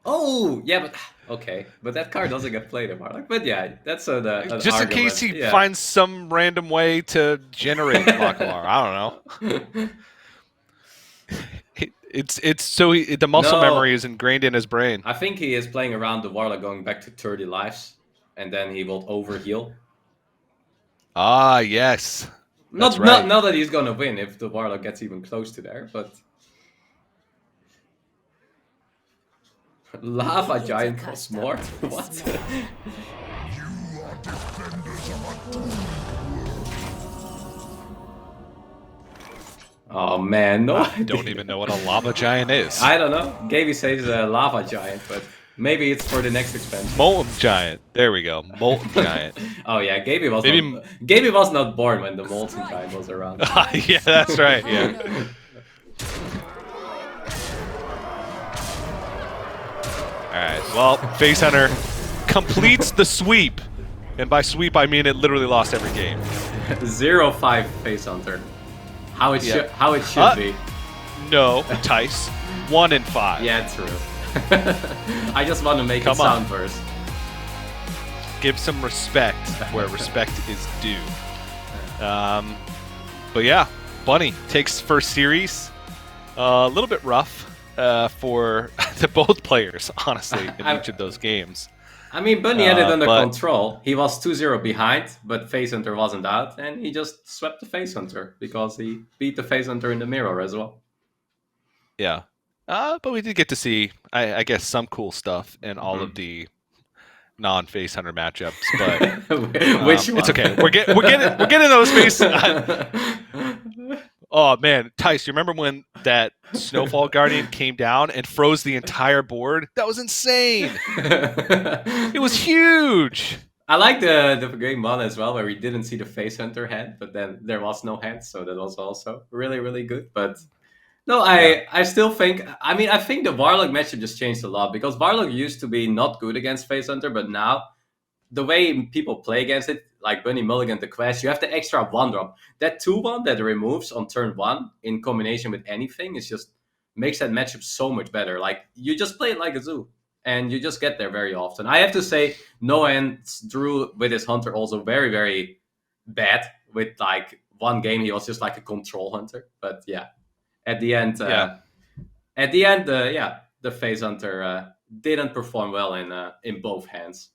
Oh, yeah, but okay. But that card doesn't get played in Warlock. But yeah, that's an
Just in
argument.
case he
Yeah.
finds some random way to generate Lockalar. I don't know. It's so the muscle
No.
memory is ingrained in his brain.
I think he is playing around the Warlock going back to 30 lives, and then he will overheal.
Ah, yes. That's
Not,
right.
not that he's gonna win if the Warlock gets even close to there, but Lava Giant costs more? What?
You are defenders of a doomed
Oh man, no
I
idea.
don't even know what a lava giant is.
I don't know. Gaby says Lava Giant, but maybe it's for the next expansion.
Molten giant. There we go. Molten giant.
Oh yeah, Gaby was
Maybe-
not, Gaby was not born when the Molten Giant was around.
Yeah, that's right. Yeah. All right. Well, Face Hunter completes the sweep, and by sweep I mean it literally lost every game.
0-5 Face Hunter. How it
Yeah.
should be.
No, Thijs. 1 in 5.
Yeah, true. I just want to make
Come
it sound
on.
first.
Give some respect where respect is due. But yeah, Bunny takes first series. A little bit rough for the both players, honestly, in each of those games.
I mean, Bunny had it under
but-
control. He was 2-0 behind, but Face Hunter wasn't out, and he just swept the Face Hunter because he beat the Face Hunter in the mirror as well.
Yeah. But we did get to see, I guess, some cool stuff in all of the non-Face Hunter matchups. But
Which one?
it's okay. We're getting those face. Oh man, Thijs, you remember when that Snowfall Guardian came down and froze the entire board? That was insane. It was huge.
I like the game one as well, where we didn't see the Face Hunter head, but then there was no head, so that was also really, really good. But no, I still think, I mean, I think the Warlock matchup just changed a lot, because Warlock used to be not good against Face Hunter, but now the way people play against it, like Bunny Mulligan, the Quest, you have the extra 1-drop. That 2-1 that removes on turn 1 in combination with anything is just makes that matchup so much better. Like, you just play it like a zoo, and you just get there very often. I have to say, Noen's Drew with his Hunter also very, very bad. With like one game, he was just like a control hunter. But yeah, at the end, the Face Hunter didn't perform well in both hands.